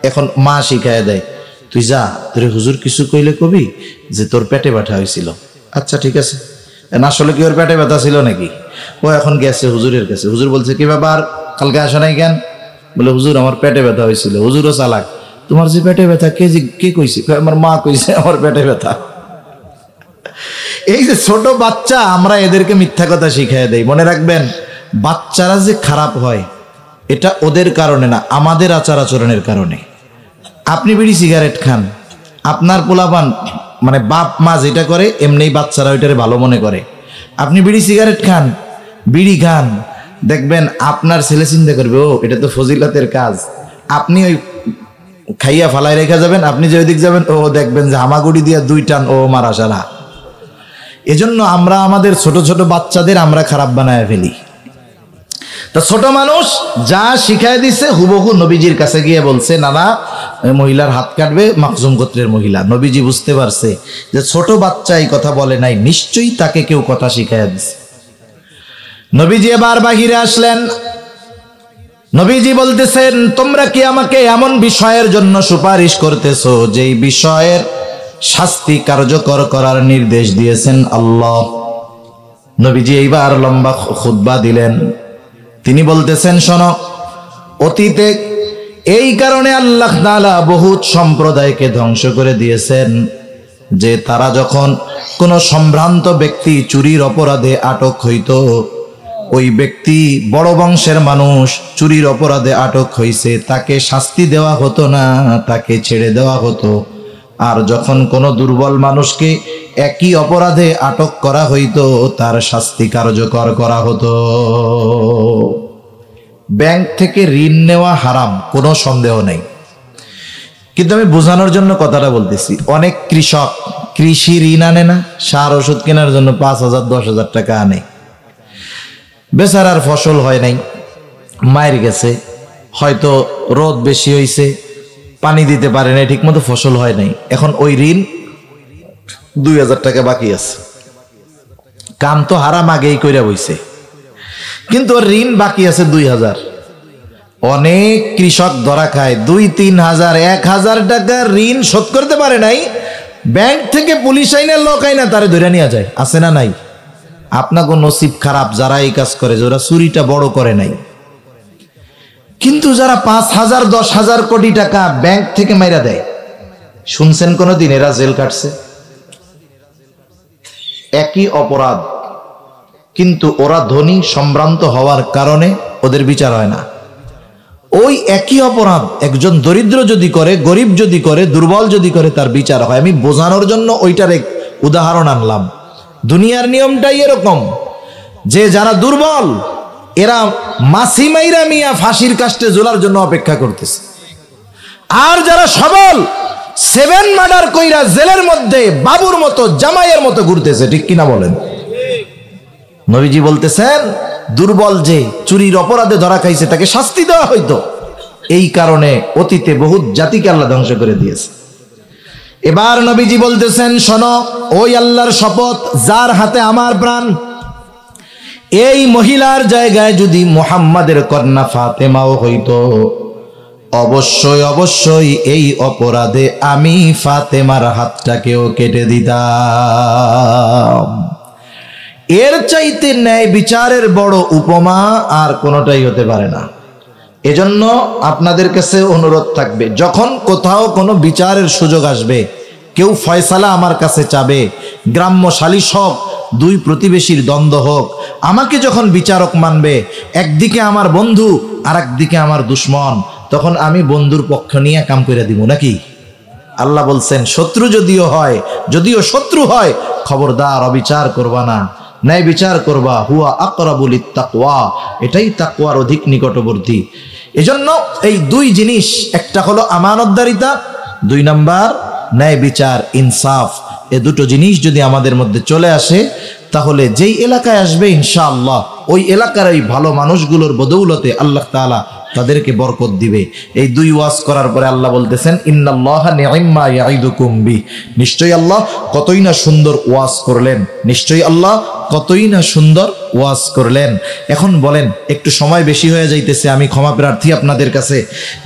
Speaker 1: এখন মা শিখায় দেয় তুই যা, তোর হুজুর কিছু কইলে কবি যে তোর পেটে ব্যথা হয়েছিল। আচ্ছা ঠিক আছে, আসলে কি ওর পেটে ব্যথা ছিল নাকি? ও এখন গেছে হুজুরের কাছে, হুজুর বলছে কি ব্যাপার কালকে আসো নাই কেন? বলে হুজুর আমার পেটে ব্যথা হয়েছিল। হুজুরও চালাক, তোমার যে পেটে ব্যথা কে কইছে? আমার মা কইছে আমার পেটে ব্যথা। এই যে ছোট বাচ্চা, আমরা এদেরকে মিথ্যা কথা শিখাই দেই। মনে রাখবেন, বাচ্চারা যে খারাপ হয় এটা ওদের কারণে না, আমাদের আচার আচরণের কারণে। আপনি বিড়ি সিগারেট খান, আপনার পোলাপান মানে বাপ মা যেটা করে এমনি বাচ্চারা ওইটারে ভালো মনে করে। আপনি বিড়ি সিগারেট খান, বিড়ি খান, দেখবেন আপনার ছেলে চিন্তা করবে ও এটা তো ফজিলতের কাজ। আপনি ওই খাইয়া ফালাই রেখে যাবেন, আপনি যে ওইদিক যাবেন ও দেখবেন যে হামাগুড়ি দিয়া 2 টান ও মারা সারা। এজন্য আমরা আমাদের ছোট ছোট বাচ্চাদের আমরা খারাপ বানায় ফেলি। তো ছোট মানুষ যা শিখায় দিছে হুবহু নবীজির কাছে গিয়ে বলছে নানা মহিলার হাত কাটবে, মাখজুম গোত্রের মহিলা। নবীজি বুঝতে পারছে যে ছোট বাচ্চা এই কথা বলে নাই, নিশ্চয়ই তাকে কেউ কথা শিখাইয়া দিছে। নবীজি এবার বাহিরে আসলেন। নবীজি বলতেছেন তোমরা কি আমাকে এমন বিষয়ের জন্য সুপারিশ করতেছো যেই বিষয়ের শাস্তি কার্যকর করার নির্দেশ দিয়েছেন আল্লাহ। নবীজি এইবার লম্বা খুতবা দিলেন। তিনি বলতেছেন শোনো, অতীতে এই কারণে আল্লাহ তাআলা বহুত সম্প্রদায়কে ধ্বংস করে দিয়েছেন যে তারা যখন কোনো সম্ভ্রান্ত ব্যক্তি চুরির অপরাধে আটক হইত, ওই ব্যক্তি বড় বংশের মানুষ চুরির অপরাধে আটক হইছে, তাকে শাস্তি দেওয়া হতো না, তাকে ছেড়ে দেওয়া হতো। আর যখন কোনো দুর্বল মানুষকে একই অপরাধে আটক করা হইতো তার শাস্তি কার্যকর করা হতো। ব্যাংক থেকে ঋণ নেওয়া হারাম, কোনো সন্দেহ নেই, কিন্তু আমি বোঝানোর জন্য কথাটা বলতেছি। অনেক কৃষক কৃষি ঋণ আনে না, সার ওষুধ কেনার জন্য 5,000 10,000 টাকা আনে। বেচারার ফসল হয় নাই, মায়ের গেছে, হয়তো রোদ বেশি হয়েছে, পানি দিতে পারে নাই ঠিক মতো, ফসল হয় নাই। এখন ওই ঋণ 2,000 টাকা বাকি আছে। কাম তো হারাম আগেই কইরা বইছে, কিন্তু ওর ঋণ বাকি আছে 2,000। অনেক কৃষক ধরা খায় 2-3 হাজার 1,000 টাকা ঋণ শোধ করতে পারে নাই, ব্যাংক থেকে পুলিশ আইনা লোক আইনা তারে ধরে নিয়ে যায়। আছে না নাই? আপনাকে নসিব খারাপ যারা এই কাজ করে, যারা চুরিটা বড় করে নাই। কিন্তু যারা 5,000 10,000 কোটি টাকা ব্যাংক থেকে মাইরা দেয়, শুনছেন কোনোদিন এরা জেল কাটছে? একই অপরাধ, কিন্তু ওরা ধনী সম্ভ্রান্ত হওয়ার কারণে ওদের বিচার হয় না। ওই একই অপরাধ একজন দরিদ্র যদি করে, গরিব যদি করে, দুর্বল যদি করে, তার বিচার হয়। আমি বোঝানোর জন্য ওইটার এক উদাহরণ আনলাম। দুনিয়ার নিয়মটাই এরকম যে যারা দুর্বল এরা মাসি মাইরা মিয়া ফাঁসির কাস্টে ঝোলার জন্য অপেক্ষা করতেছে, আর যারা সবল 7 মার্ডার কইরা জেলের মধ্যে বাবুর মতো জামাইয়ের মতো ঘুরতেছে। ঠিক কিনা বলেন? নবীজি বলতেছেন দুর্বল যে চুরির অপরাধে ধরা খাইছে তাকে শাস্তি দেওয়া হইতো। এই কারণে অতীতে বহুত জাতিকে আল্লাহ ধ্বংস করে দিয়েছে। এবার নবীজি বলতেছেন শোনো, ওই আল্লাহর শপথ যার হাতে আমার প্রাণ, এই মহিলার জায়গায় যদি মুহাম্মাদের কন্যা ফাতেমাও হইতো, অবশ্যই অবশ্যই এই অপরাধে আমি ফাতেমার হাতটাকেও কেটে দিতাম। এর চাইতে ন্যায় বিচারের বড় উপমা আর কোনোটাই হতে পারে না। এজন্য আপনাদের কাছে অনুরোধ থাকবে, যখন কোথাও কোনো বিচারের সুযোগ আসবে, কেউ ফয়সালা আমার কাছে চাবে, গ্রাম্য সালিশ হোক দুই প্রতিবেশীর দ্বন্দ্ব হোক, আমাকে যখন বিচারক মানবে, একদিকে আমার বন্ধু আর একদিকে আমার দুশ্মন, তখন আমি বন্ধুর পক্ষ নিয়ে কাম করে দিব নাকি? আল্লাহ বলছেন শত্রু যদিও শত্রু হয়, খবরদার অবিচার করবা না, ন্যায় বিচার করবা। হুয়া আকরাবুল লিত্তাকওয়া, এটাই তাকওয়ার অধিক নিকটবর্তী। এজন্য এই দুই জিনিস, একটা হলো আমানতদারিতা, 2 নাম্বার ন্যায় বিচার, ইনসাফ। এই দুটো জিনিস যদি আমাদের মধ্যে চলে আসে, তাহলে যেই এলাকায় আসবে ইনশাআল্লাহ ওই এলাকার এই ভালো মানুষগুলোর বদৌলতে আল্লাহ তাআলা তাদেরকে বরকত দিবে। এই 2 ওয়াজ করার পরে আল্লাহ বলতেছেন ইন্নাল্লাহা নি'ম্মা ইয়াইদুকুম বি, নিশ্চয়ই আল্লাহ কতই না সুন্দর ওয়াজ করলেন, নিশ্চয়ই আল্লাহ কতই না সুন্দর ওয়াজ করলেন। এখন বলেন, একটু সময় বেশি হয়ে যাইতেছে, আমি ক্ষমা প্রার্থী আপনাদের কাছে।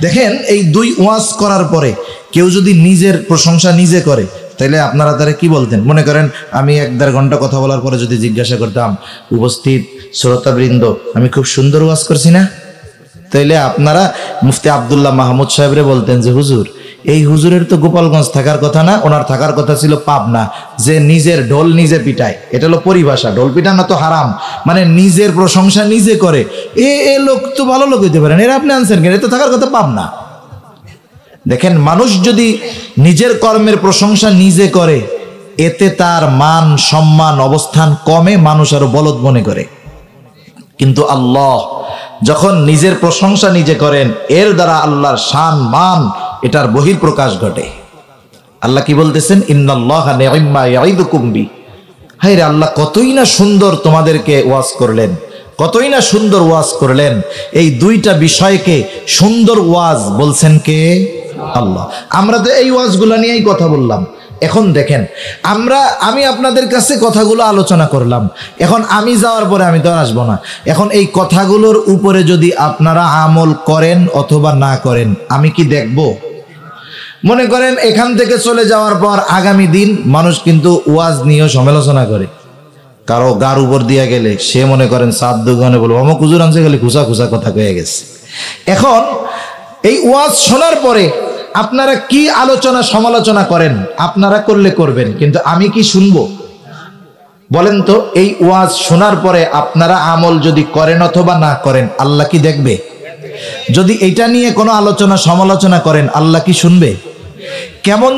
Speaker 1: দেখেন, এই 2 ওয়াজ করার পরে কেউ যদি নিজের প্রশংসা নিজে করে, তাইলে আপনারা তারা কি বলতেন? মনে করেন আমি 1-1.5 ঘন্টা কথা বলার পরে যদি জিজ্ঞাসা করতাম, উপস্থিত শ্রোতাবৃন্দ, আমি খুব সুন্দর ওয়াজ করছি না? তাইলে আপনারা মুফতি আব্দুল্লাহ মাহমুদ সাহেবরে বলতেন যে হুজুর, এই হুজুরের তো গোপালগঞ্জ থাকার কথা না, ওনার থাকার কথা ছিল পাবনা, যে নিজের ঢোল নিজে পিটায়। এটা হলো পরিভাষা, ঢোল পিটানো তো হারাম, মানে নিজের প্রশংসা নিজে করে। এ লোক তো ভালো লোক হইতে পারেন, এরা আপনি আনছেন কেন? এ তো থাকার কথা পাবনা। দেখেন, মানুষ যদি নিজের কর্মের প্রশংসা নিজে করে, এতে তার মান সম্মান অবস্থান কমে, মানুষ আরো বলদ মনে করে। কিন্তু আল্লাহ যখন নিজের প্রশংসা নিজে করেন, এর দ্বারা আল্লাহর শান মান এটার বহিঃপ্রকাশ ঘটে। আল্লাহ কি বলতেছেন? ইন্নাল্লাহা নি'ম্মা ইয়াইদুকুম বি, হায় রে আল্লাহ কতই না সুন্দর তোমাদেরকে ওয়াজ করলেন, কতই না সুন্দর ওয়াজ করলেন। এই 2টা বিষয়কে সুন্দর ওয়াজ বলছেন কে? আল্লাহ। আমরা তো এই ওয়াজগুলো নিয়েই কথা বললাম। এখন দেখেন, আমি আপনাদের কাছে কথাগুলো আলোচনা করলাম, এখন আমি যাওয়ার পরে আমি তো আর আসবো না। এখন এই কথাগুলোর উপরে যদি আপনারা আমল করেন অথবা না করেন, আমি কি দেখব? মনে করেন এখান থেকে চলে যাওয়ার পর আগামী দিন মানুষ কিন্তু ওয়াজ নিয়েও সমালোচনা করে। কারো গার উপর দিয়া গেলে সে মনে করেন 7 দোকানে বলবো অমুক হুজুর আনছে গেলে খুসা খুসা কথা কয়ে গেছে। এখন এই ওয়াজ শোনার পরে আপনারা কি আলোচনা সমালোচনা করেন, আপনারা করলে করবেন, কিন্তু আমি কি শুনবো? বলেন তো, এই ওয়াজ শোনার পরে আপনারা আমল যদি করেন অথবা না করেন, আল্লাহ কি দেখবে? যদি এটা নিয়ে কোনো আলোচনা সমালোচনা করেন, আল্লাহ কি শুনবে? কেমন